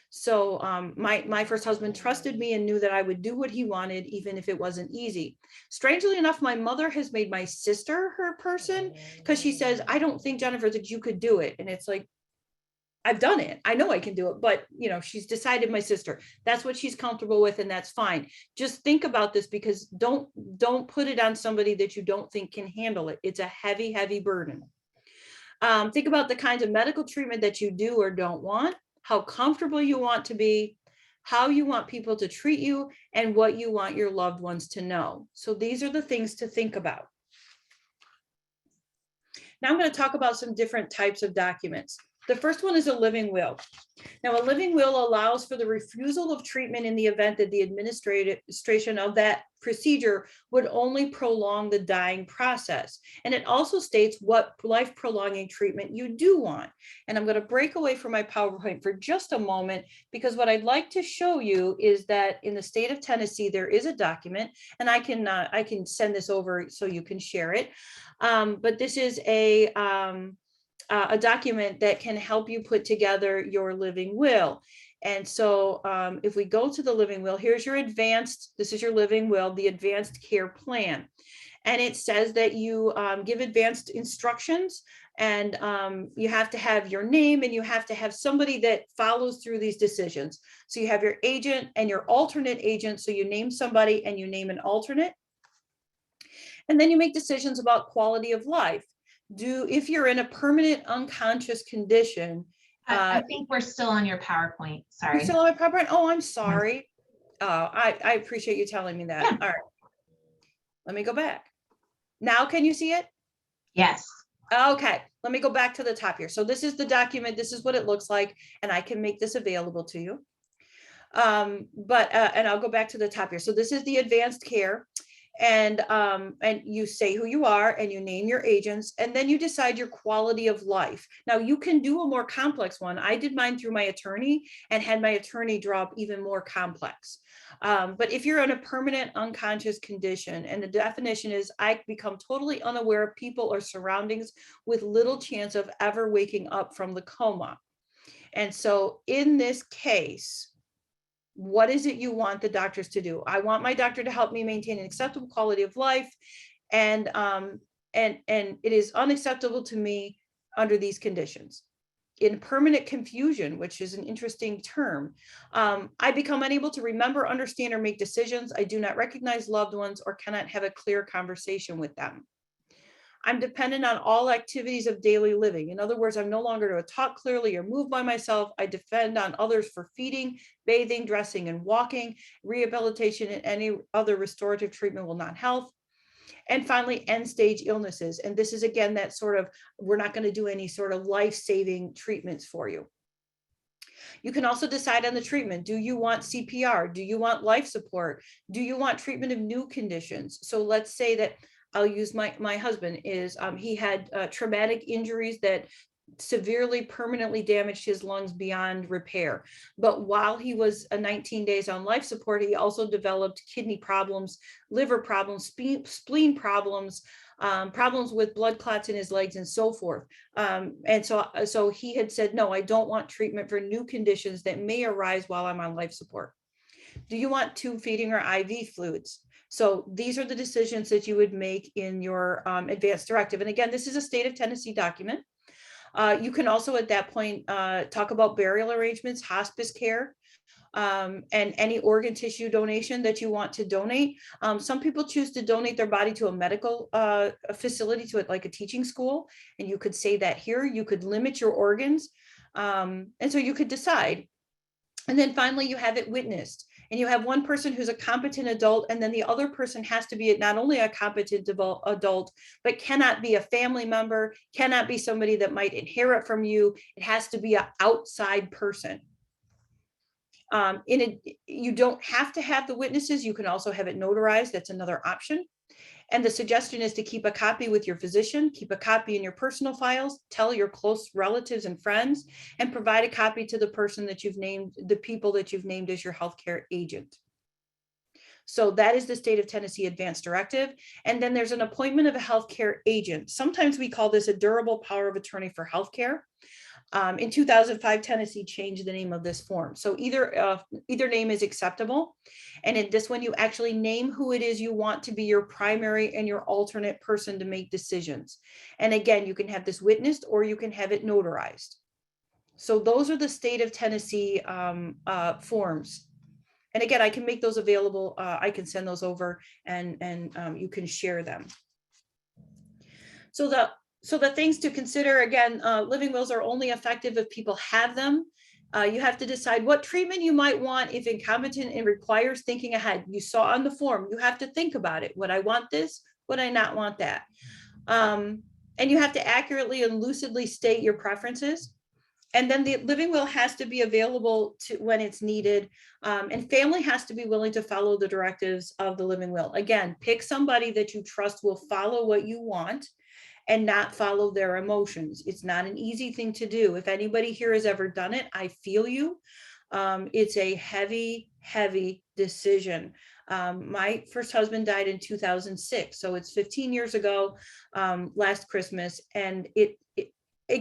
So my first husband trusted me and knew that I would do what he wanted, even if it wasn't easy. Strangely enough, my mother has made my sister her person because she says, I don't think, Jennifer, that you could do it. And it's like, I've done it. I know I can do it, but she's decided my sister. That's what she's comfortable with, and that's fine. Just think about this, because don't put it on somebody that you don't think can handle it. It's a heavy, heavy burden. Think about the kinds of medical treatment that you do or don't want, how comfortable you want to be, how you want people to treat you, and what you want your loved ones to know. So these are the things to think about. Now I'm going to talk about some different types of documents. The first one is a living will. Now, a living will allows for the refusal of treatment in the event that the administration of that procedure would only prolong the dying process. And it also states what life-prolonging treatment you do want. And I'm going to break away from my PowerPoint for just a moment, because what I'd like to show you is that in the state of Tennessee, there is a document, and I can send this over so you can share it. But this is a document that can help you put together your living will. And so if we go to the living will, here's your this is your living will, the advanced care plan. And it says that you give advanced instructions, and you have to have your name, and you have to have somebody that follows through these decisions. So you have your agent and your alternate agent. So you name somebody and you name an alternate. And then you make decisions about quality of life. If you're in a permanent unconscious condition. I think we're still on your PowerPoint. Sorry. You're still on my PowerPoint? Oh, I'm sorry. I appreciate you telling me that. Yeah. All right. Let me go back. Now, can you see it? Yes. Okay. Let me go back to the top here. So this is the document. This is what it looks like, and I can make this available to you. And I'll go back to the top here. So this is the advanced care. And you say who you are, and you name your agents, and then you decide your quality of life. Now, you can do a more complex one. I did mine through my attorney and had my attorney draw up even more complex. But if you're in a permanent unconscious condition, and the definition is, I become totally unaware of people or surroundings with little chance of ever waking up from the coma. And so in this case, what is it you want the doctors to do? I want my doctor to help me maintain an acceptable quality of life. And it is unacceptable to me under these conditions. in permanent confusion, which is an interesting term. I become unable to remember, understand, or make decisions. I do not recognize loved ones or cannot have a clear conversation with them. I'm dependent on all activities of daily living. In other words, I'm no longer able to talk clearly or move by myself. I depend on others for feeding, bathing, dressing, and walking. Rehabilitation and any other restorative treatment will not help. And finally, end stage illnesses. And this is, again, that sort of, we're not going to do any sort of life-saving treatments for you. You can also decide on the treatment. Do you want CPR? Do you want life support? Do you want treatment of new conditions? So let's say that I'll use my husband is, he had traumatic injuries that severely permanently damaged his lungs beyond repair. But while he was 19 days on life support, he also developed kidney problems, liver problems, spleen problems, problems with blood clots in his legs and so forth. And so he had said, no, I don't want treatment for new conditions that may arise while I'm on life support. Do you want tube feeding or IV fluids? So these are the decisions that you would make in your advanced directive. And again, this is a state of Tennessee document. You can also at that point talk about burial arrangements, hospice care, and any organ tissue donation that you want to donate. Some people choose to donate their body to a medical facility, to it like a teaching school. And you could say that here, you could limit your organs. And so you could decide. And then finally, you have it witnessed. And you have one person who's a competent adult, and then the other person has to be not only a competent adult, but cannot be a family member, cannot be somebody that might inherit from you. It has to be an outside person. You don't have to have the witnesses. You can also have it notarized. That's another option. And the suggestion is to keep a copy with your physician, keep a copy in your personal files, tell your close relatives and friends, and provide a copy to the person that you've named, the people that you've named as your healthcare agent. So that is the state of Tennessee advanced directive. And then there's an appointment of a healthcare agent. Sometimes we call this a durable power of attorney for healthcare. In 2005, Tennessee changed the name of this form. So either name is acceptable. And in this one, you actually name who it is you want to be your primary and your alternate person to make decisions. And again, you can have this witnessed or you can have it notarized. So those are the state of Tennessee forms. And again, I can make those available. I can send those over and you can share them. So the things to consider, again, living wills are only effective if people have them. You have to decide what treatment you might want if incompetent and requires thinking ahead. You saw on the form, you have to think about it. Would I want this? Would I not want that? And you have to accurately and lucidly state your preferences. And then the living will has to be available to when it's needed. And family has to be willing to follow the directives of the living will. Again, pick somebody that you trust will follow what you want and not follow their emotions. It's not an easy thing to do. If anybody here has ever done it, I feel you. It's a heavy, heavy decision. My first husband died in 2006. So it's 15 years ago, last Christmas, and it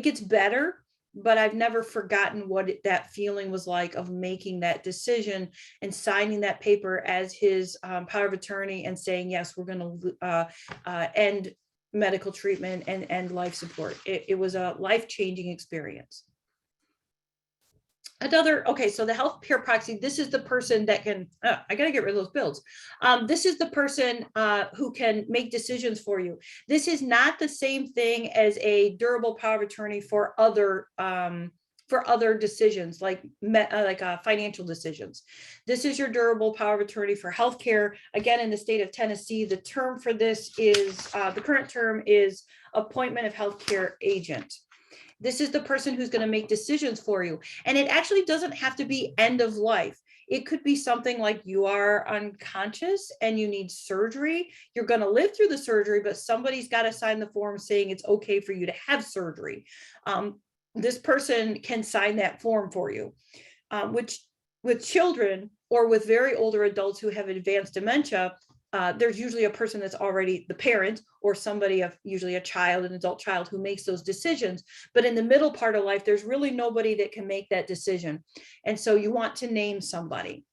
gets better, but I've never forgotten what that feeling was like of making that decision and signing that paper as his power of attorney and saying, yes, we're going to end medical treatment and life support. It was a life-changing experience. Okay, so the healthcare proxy, this is the person that can, I gotta get rid of those bills. This is the person who can make decisions for you. This is not the same thing as a durable power of attorney for other decisions like financial decisions. This is your durable power of attorney for healthcare. Again, in the state of Tennessee, the term for this is, the current term is appointment of healthcare agent. This is the person who's going to make decisions for you. And it actually doesn't have to be end of life. It could be something like you are unconscious and you need surgery. You're going to live through the surgery, but somebody's got to sign the form saying it's okay for you to have surgery. This person can sign that form for you, which with children or with very older adults who have advanced dementia, there's usually a person that's already the parent or somebody of usually a child, an adult child who makes those decisions. But in the middle part of life, there's really nobody that can make that decision. And so you want to name somebody.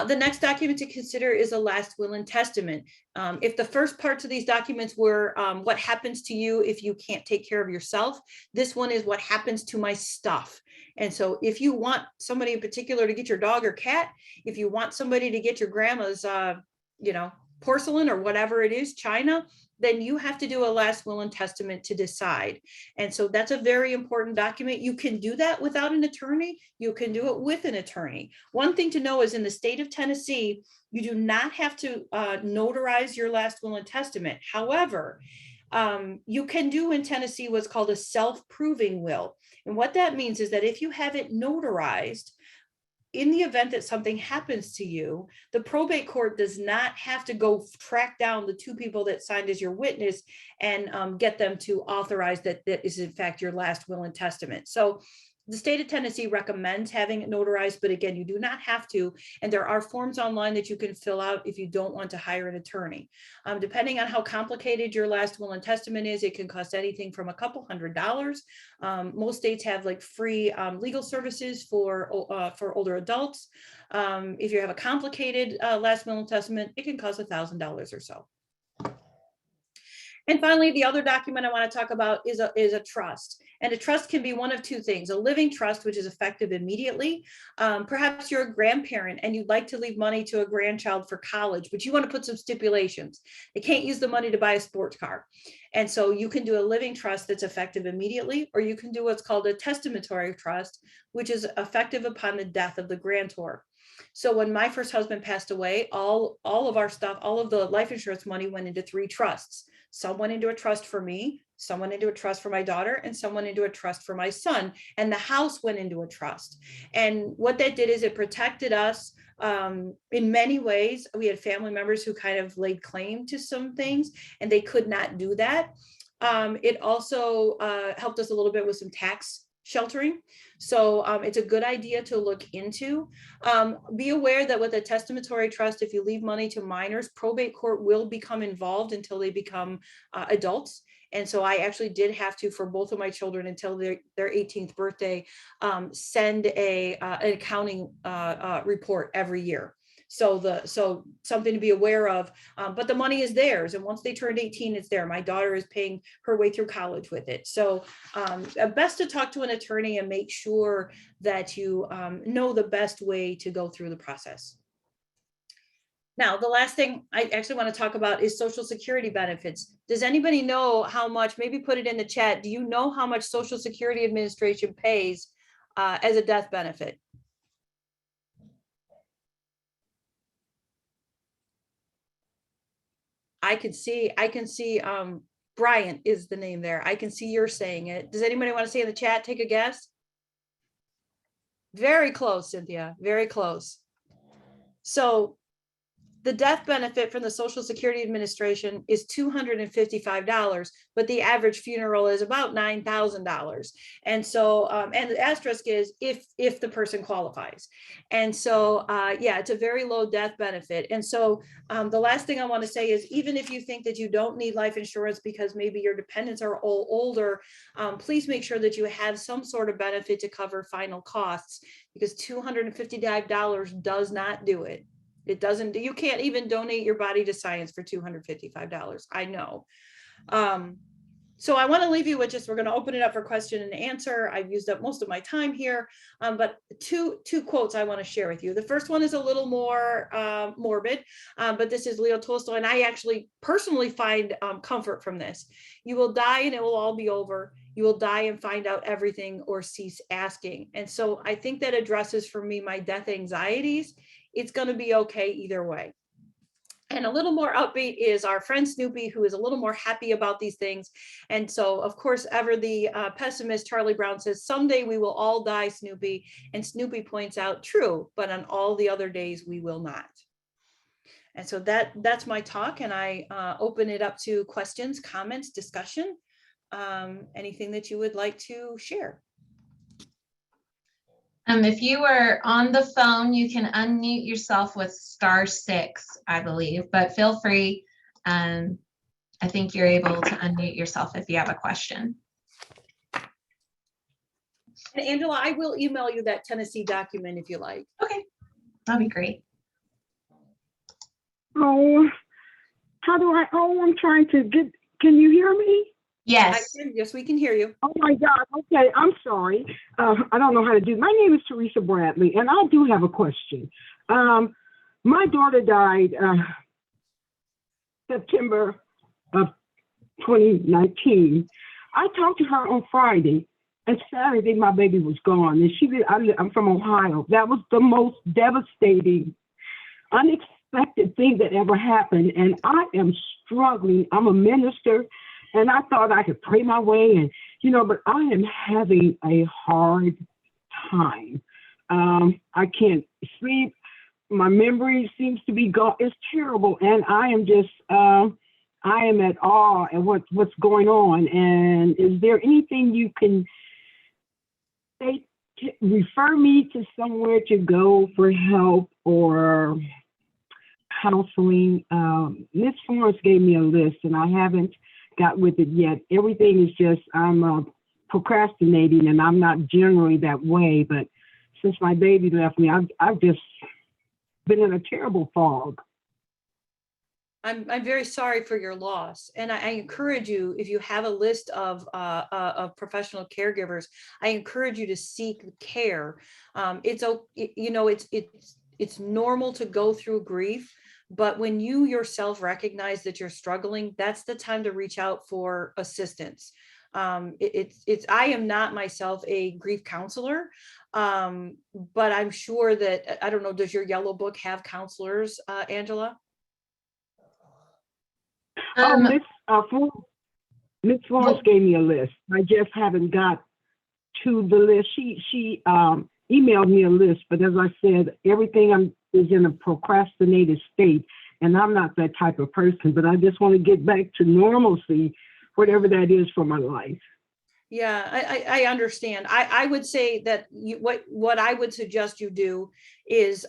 The next document to consider is a last will and testament. If the first parts of these documents were what happens to you if you can't take care of yourself, this one is what happens to my stuff. And so if you want somebody in particular to get your dog or cat, if you want somebody to get your grandma's, porcelain or whatever it is, china, then you have to do a last will and testament to decide. And so that's a very important document. You can do that without an attorney. You can do it with an attorney. One thing to know is in the state of Tennessee, you do not have to notarize your last will and testament. However, you can do in Tennessee what's called a self-proving will. And what that means is that if you have it notarized, in the event that something happens to you, the probate court does not have to go track down the two people that signed as your witness and get them to authorize that that is in fact your last will and testament. So the state of Tennessee recommends having it notarized, but again, you do not have to. And there are forms online that you can fill out if you don't want to hire an attorney. Depending on how complicated your last will and testament is, it can cost anything from a couple $100s. Most states have like free legal services for older adults. If you have a complicated last will and testament, it can cost $1,000 or so. And finally, the other document I want to talk about is a trust. And a trust can be one of two things: a living trust, which is effective immediately. Perhaps you're a grandparent and you'd like to leave money to a grandchild for college, but you want to put some stipulations. They can't use the money to buy a sports car. And so you can do a living trust that's effective immediately, or you can do what's called a testamentary trust, which is effective upon the death of the grantor. So when my first husband passed away, all of our stuff, all of the life insurance money went into 3 trusts. Some went into a trust for me, some went into a trust for my daughter, and some went into a trust for my son. And the house went into a trust. And what that did is it protected us in many ways. We had family members who kind of laid claim to some things, and they could not do that. It also helped us a little bit with some tax sheltering. So it's a good idea to look into. Be aware that with a testamentary trust, if you leave money to minors, probate court will become involved until they become adults. And so I actually did have to, for both of my children until their 18th birthday, send an accounting report every year. So something to be aware of, but the money is theirs. And once they turned 18, it's there. My daughter is paying her way through college with it. So best to talk to an attorney and make sure that you know the best way to go through the process. Now, the last thing I actually want to talk about is Social Security benefits. Does anybody know how much, maybe put it in the chat, do you know how much Social Security Administration pays as a death benefit? I can see Bryant is the name there. I can see you're saying it. Does anybody want to say in the chat, take a guess? Very close, Cynthia, very close. So the death benefit from the Social Security Administration is $255, but the average funeral is about $9,000. And so, and the asterisk is if the person qualifies. And so, yeah, it's a very low death benefit. And so the last thing I want to say is, even if you think that you don't need life insurance because maybe your dependents are all older, please make sure that you have some sort of benefit to cover final costs, because $255 does not do it. It doesn't, you can't even donate your body to science for $255. I know. So I want to leave you with just, we're going to open it up for question and answer. I've used up most of my time here, but two quotes I want to share with you. The first one is a little more morbid, but this is Leo Tolstoy, and I actually personally find comfort from this. You will die and it will all be over. You will die and find out everything or cease asking. And so I think that addresses for me my death anxieties. It's going to be okay either way. And a little more upbeat is our friend Snoopy, who is a little more happy about these things. And so, of course, ever the pessimist Charlie Brown says, someday we will all die, Snoopy. And Snoopy points out, true, but on all the other days we will not. And so that's my talk, and I open it up to questions, comments, discussion, anything that you would like to share. If you were on the phone, you can unmute yourself with *6, I believe, but feel free. I think you're able to unmute yourself if you have a question. And Angela, I will email you that Tennessee document if you like. Okay, that'd be great. Oh, how do I? Oh, I'm trying to get. Can you hear me? Yes. Yes, we can hear you. Oh my God. Okay, I'm sorry. I don't know how to do. My name is Teresa Bradley, and I do have a question. My daughter died September of 2019. I talked to her on Friday, and Saturday my baby was gone. And I'm from Ohio. That was the most devastating, unexpected thing that ever happened. And I am struggling. I'm a minister, and I thought I could pray my way, and but I am having a hard time. I can't sleep. My memory seems to be gone. It's terrible, and I am just I am at awe at what's going on. And is there anything you can say to refer me to somewhere to go for help or counseling? Miss Florence gave me a list, and I haven't got with it yet. Everything is just I'm procrastinating, and I'm not generally that way. But since my baby left me, I've just been in a terrible fog. I'm very sorry for your loss, and I encourage you, if you have a list of professional caregivers, I encourage you to seek care. It's normal to go through grief, but when you yourself recognize that you're struggling, that's the time to reach out for assistance. I am not myself a grief counselor, but I'm sure that, I don't know, does your yellow book have counselors, Angela? Miss Florence gave me a list. I just haven't got to the list. She emailed me a list, but as I said, everything is in a procrastinated state, and I'm not that type of person. But I just want to get back to normalcy, whatever that is for my life. Yeah, I understand. I would say that what I would suggest you do is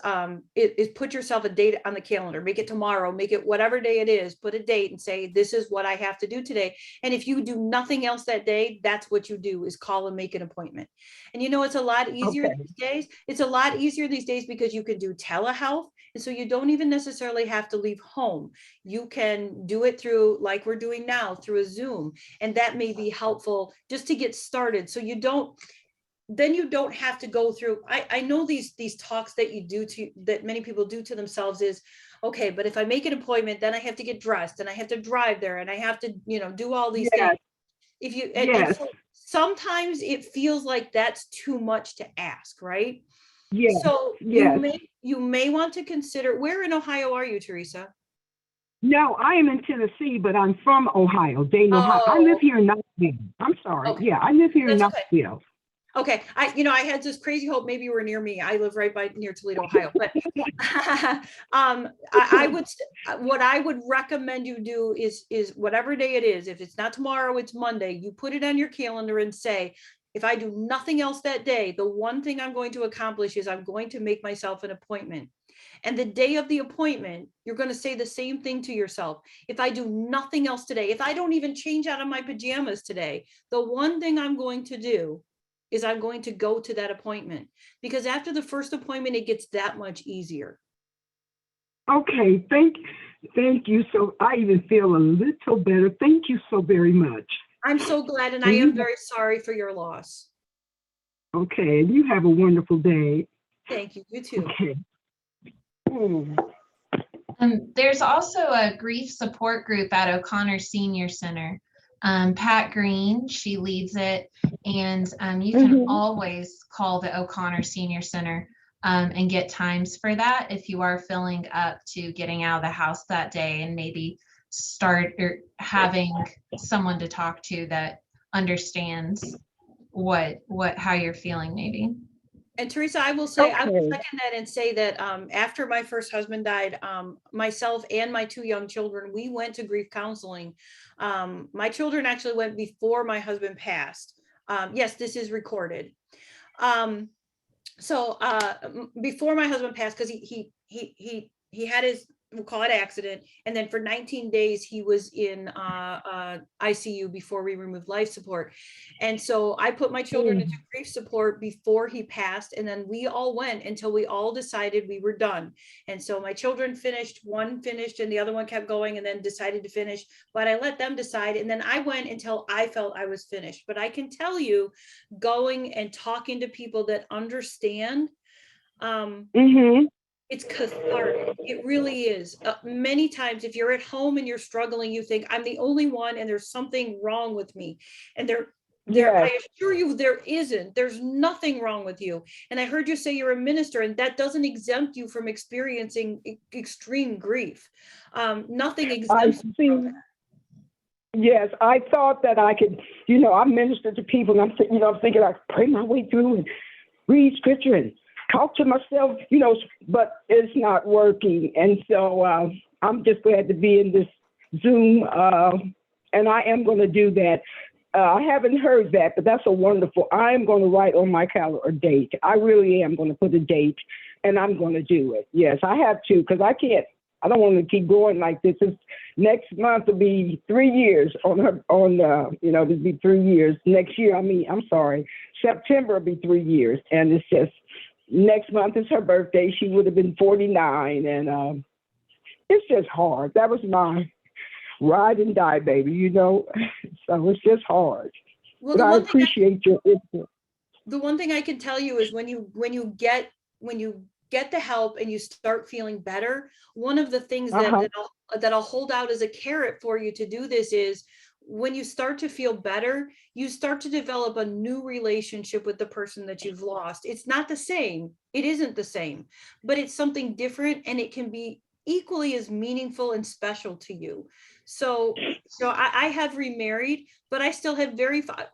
put yourself a date on the calendar, make it tomorrow, make it whatever day it is, put a date and say, this is what I have to do today. And if you do nothing else that day, that's what you do, is call and make an appointment. And it's a lot easier these days. It's a lot easier these days because you can do telehealth. And so you don't even necessarily have to leave home. You can do it through, like we're doing now, through a Zoom. And that may be helpful just to get started. So you don't have to go through. I know these talks that that many people do to themselves is, okay, but if I make an appointment, then I have to get dressed and I have to drive there and I have to, do all these things. If you, and so sometimes it feels like that's too much to ask, right? Yeah. So you may want to consider, where in Ohio are you, Teresa? No, I am in Tennessee, but I'm from Ohio, Dayton, Ohio. I live here in Knoxville. I'm sorry. Okay. Yeah, I live here in That's Knoxville. Okay. I had this crazy hope maybe you were near me. I live right near Toledo, Ohio. But what I would recommend you do is whatever day it is, if it's not tomorrow, it's Monday, you put it on your calendar and say, if I do nothing else that day, the one thing I'm going to accomplish is I'm going to make myself an appointment. And the day of the appointment, you're going to say the same thing to yourself. If I do nothing else today, if I don't even change out of my pajamas today, the one thing I'm going to do is I'm going to go to that appointment, because after the first appointment, it gets that much easier. Okay, thank you. So I even feel a little better. Thank you so very much. I'm so glad, and I am very sorry for your loss. Okay, you have a wonderful day. Thank you. You too. Okay. There's also a grief support group at O'Connor Senior Center. Pat Green, she leads it, and you can always call the O'Connor Senior Center and get times for that if you are feeling up to getting out of the house that day and maybe start having someone to talk to that understands how you're feeling maybe. And Teresa, I will say, I will second that and say that after my first husband died, myself and my two young children, we went to grief counseling. My children actually went before my husband passed. Yes, this is recorded. So before my husband passed, because he had we'll call it accident. And then for 19 days, he was in ICU before we removed life support. And so I put my children into grief support before he passed. And then we all went until we all decided we were done. And so my children finished, one finished and the other one kept going and then decided to finish, but I let them decide. And then I went until I felt I was finished. But I can tell you, going and talking to people that understand, it's cathartic. It really is. Many times, if you're at home and you're struggling, you think I'm the only one and there's something wrong with me. And I assure you there isn't. There's nothing wrong with you. And I heard you say you're a minister, and that doesn't exempt you from experiencing extreme grief. Nothing exempts you from that. Yes, I thought that I could, I minister to people and I'm thinking I pray my way through and read scripture and talk to myself, but it's not working. And so I'm just glad to be in this Zoom, and I am going to do that. I haven't heard that, but that's I am going to write on my calendar a date. I really am going to put a date, and I'm going to do it. Yes, I have to, because I don't want to keep going like this. Next month will be 3 years it'll be 3 years. Next year, September will be 3 years. And it's just, next month is her birthday. She would have been 49. And it's just hard. That was my ride and die, baby, So it's just hard. Well, but I appreciate your input. The one thing I can tell you is when you get the help and you start feeling better, one of the things that I'll hold out as a carrot for you to do this is, when you start to feel better, you start to develop a new relationship with the person that you've lost. It's not the same. It isn't the same, but it's something different, and it can be equally as meaningful and special to you. So I have remarried, but I still have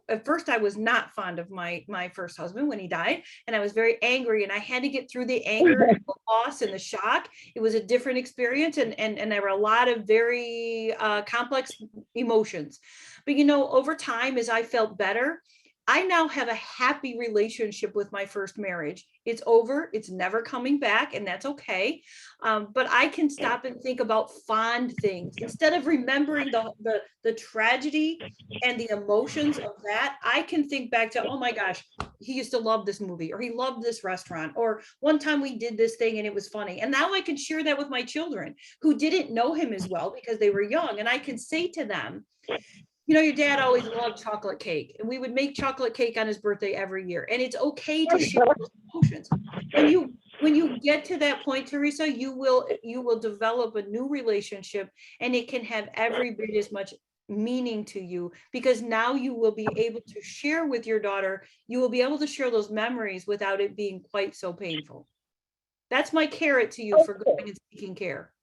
at first I was not fond of my first husband when he died, and I was very angry, and I had to get through the anger and the loss and the shock. It was a different experience, and there were a lot of very complex emotions. But over time, as I felt better, I now have a happy relationship with my first marriage. It's over. It's never coming back, and that's okay. But I can stop and think about fond things instead of remembering the tragedy and the emotions of that. I can think back to, oh my gosh, he used to love this movie, or he loved this restaurant, or one time we did this thing and it was funny. And now I can share that with my children who didn't know him as well because they were young, and I can say to them, your dad always loved chocolate cake, and we would make chocolate cake on his birthday every year. And it's okay to share those emotions. When you get to that point, Teresa, you will develop a new relationship, and it can have every bit as much meaning to you, because now you will be able to share with your daughter. You will be able to share those memories without it being quite so painful. That's my carrot to you for going and seeking care.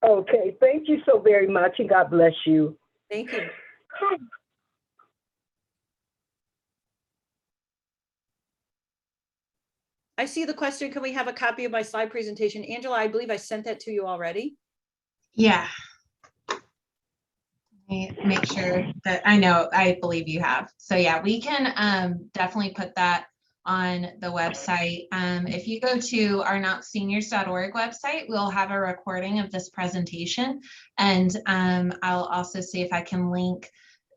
Okay, thank you so very much, and God bless you. Thank you. I see the question, can we have a copy of my slide presentation? Angela, I believe I sent that to you already. Yeah. Let me make sure that I believe you have. So yeah, we can definitely put that on the website. If you go to our knoxseniors.org website, we'll have a recording of this presentation, and I'll also see if I can link,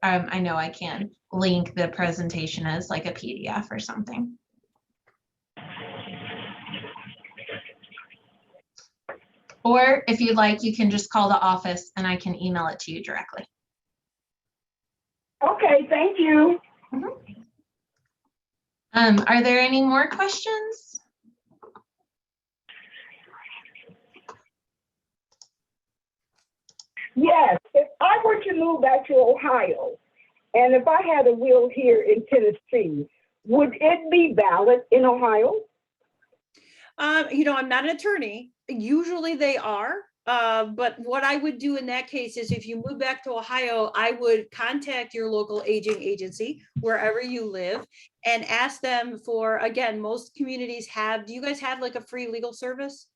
I know I can link the presentation as like a PDF or something. Or if you'd like, you can just call the office and I can email it to you directly. Okay, thank you. Mm-hmm. Are there any more questions? Yes, if I were to move back to Ohio, and if I had a will here in Tennessee, would it be valid in Ohio? I'm not an attorney. Usually they are. But what I would do in that case is, if you move back to Ohio, I would contact your local aging agency wherever you live and ask them for, again, most communities have, do you guys have like a free legal service?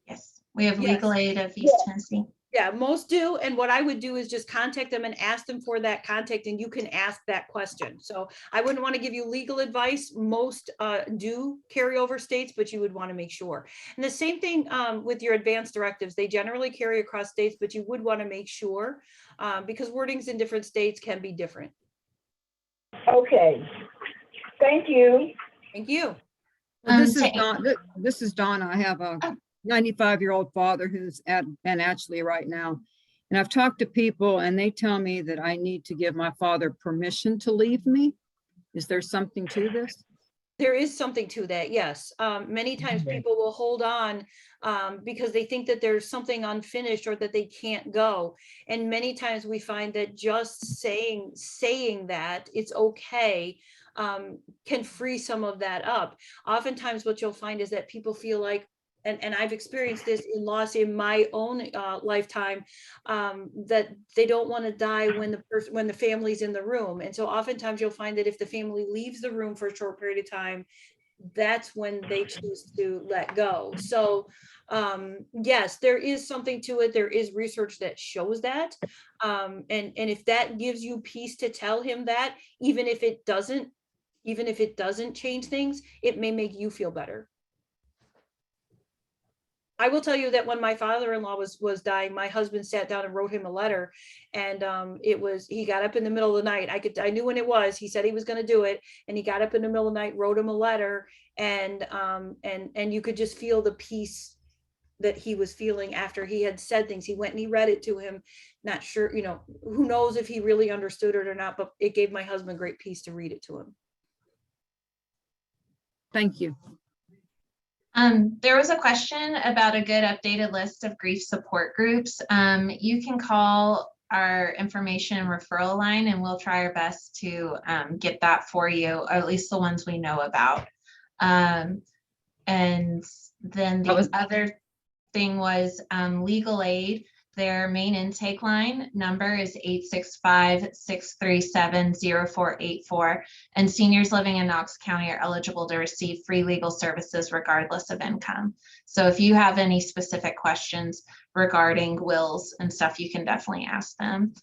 Yes, we have Yes. Legal Aid of East Tennessee. Yeah, most do. And what I would do is just contact them and ask them for that contact, and you can ask that question. So I wouldn't want to give you legal advice. Most do carry over states, but you would want to make sure. And the same thing with your advanced directives. They generally carry across states, but you would want to make sure because wordings in different states can be different. Okay. Thank you. Thank you. Well, this is Donna. I have a 95-year-old father who's at actually right now. And I've talked to people and they tell me that I need to give my father permission to leave me. Is there something to this? There is something to that, yes. Many times people will hold on because they think that there's something unfinished or that they can't go. And many times we find that just saying that it's okay can free some of that up. Oftentimes what you'll find is that people feel like, and I've experienced this in loss in my own lifetime, that they don't want to die when the family's in the room. And so oftentimes you'll find that if the family leaves the room for a short period of time, that's when they choose to let go. So yes, there is something to it. There is research that shows that. And if that gives you peace to tell him that, even if it doesn't change things, it may make you feel better. I will tell you that when my father-in-law was dying, my husband sat down and wrote him a letter, and he got up in the middle of the night. I knew when it was. He said he was going to do it, and he got up in the middle of the night, wrote him a letter, and you could just feel the peace that he was feeling after he had said things. He went and he read it to him. Not sure, who knows if he really understood it or not, but it gave my husband great peace to read it to him. Thank you. There was a question about a good updated list of grief support groups. You can call our information and referral line and we'll try our best to get that for you, or at least the ones we know about. And then the other thing was legal aid. Their main intake line number is 865-637-0484, and seniors living in Knox County are eligible to receive free legal services regardless of income. So if you have any specific questions regarding wills and stuff, you can definitely ask them.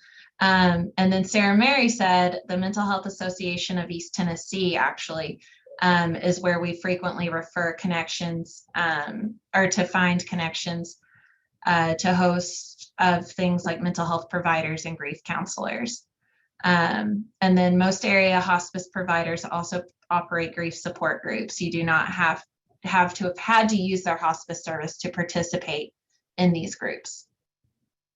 And then Sarah Mary said the Mental Health Association of East Tennessee actually is where we frequently refer connections or to find connections to host of things like mental health providers and grief counselors. And then most area hospice providers also operate grief support groups. You do not have to have had to use their hospice service to participate in these groups.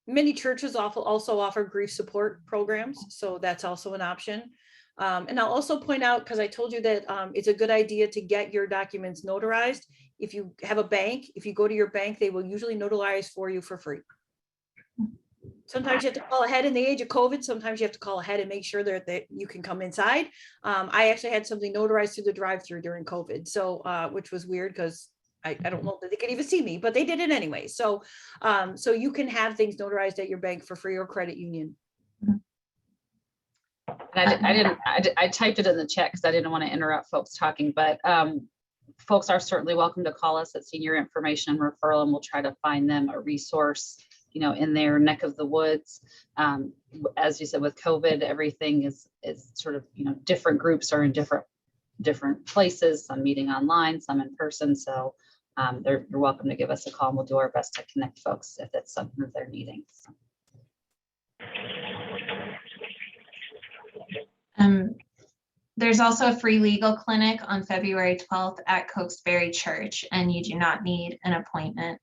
Many churches also offer grief support programs, so that's also an option. And I'll also point out, because I told you that it's a good idea to get your documents notarized. If you have a bank, if you go to your bank, they will usually notarize for you for free. Sometimes you have to call ahead in the age of COVID. Sometimes you have to call ahead and make sure that you can come inside. I actually had something notarized through the drive-through during COVID, so which was weird because I don't know that they could even see me, but they did it anyway. So so you can have things notarized at your bank for free or credit union. I typed it in the chat because I didn't want to interrupt folks talking, but folks are certainly welcome to call us at Senior Information and Referral, and we'll try to find them a resource, in their neck of the woods. As you said, with COVID, everything is sort of, different groups are in different places, some meeting online, some in person. So you're welcome to give us a call, and we'll do our best to connect folks if it's something that they're needing. There's also a free legal clinic on February 12th at Cokesbury Church, and you do not need an appointment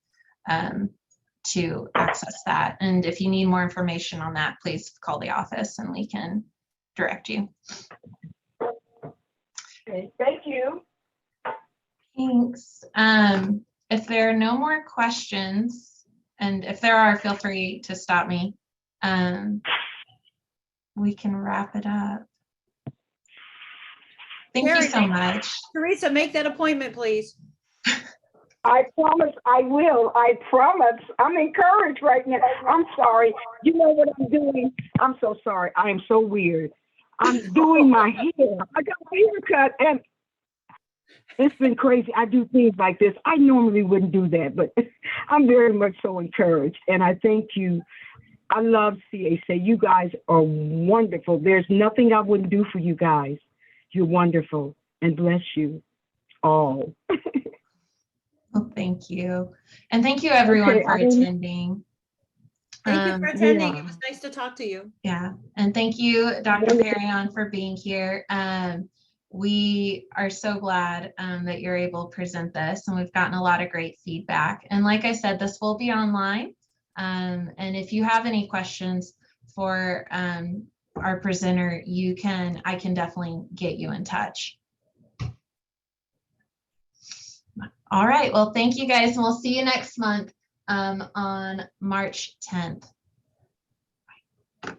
to access that. And if you need more information on that, please call the office and we can direct you. Okay, thank you. Thanks. If there are no more questions, and if there are, feel free to stop me. We can wrap it up. Thank you so much. Teresa, make that appointment, please. I promise I will. I promise. I'm encouraged right now. I'm sorry. You know what I'm doing? I'm so sorry. I am so weird. I'm doing my hair. I got a haircut and It's been crazy. I do things like this. I normally wouldn't do that, but I'm very much so encouraged. And I thank you. I love CHA. You guys are wonderful. There's nothing I wouldn't do for you guys. You're wonderful, and bless you all. Well, thank you. And thank you everyone Okay, for attending. Thank you for attending. yeah. It was nice to talk to you. Yeah, and thank you, Dr. Perion, for being here. We are so glad that you're able to present this, and we've gotten a lot of great feedback. And like I said, this will be online. And if you have any questions for our presenter, I can definitely get you in touch. All right, well, thank you guys, and we'll see you next month on March 10th. Bye.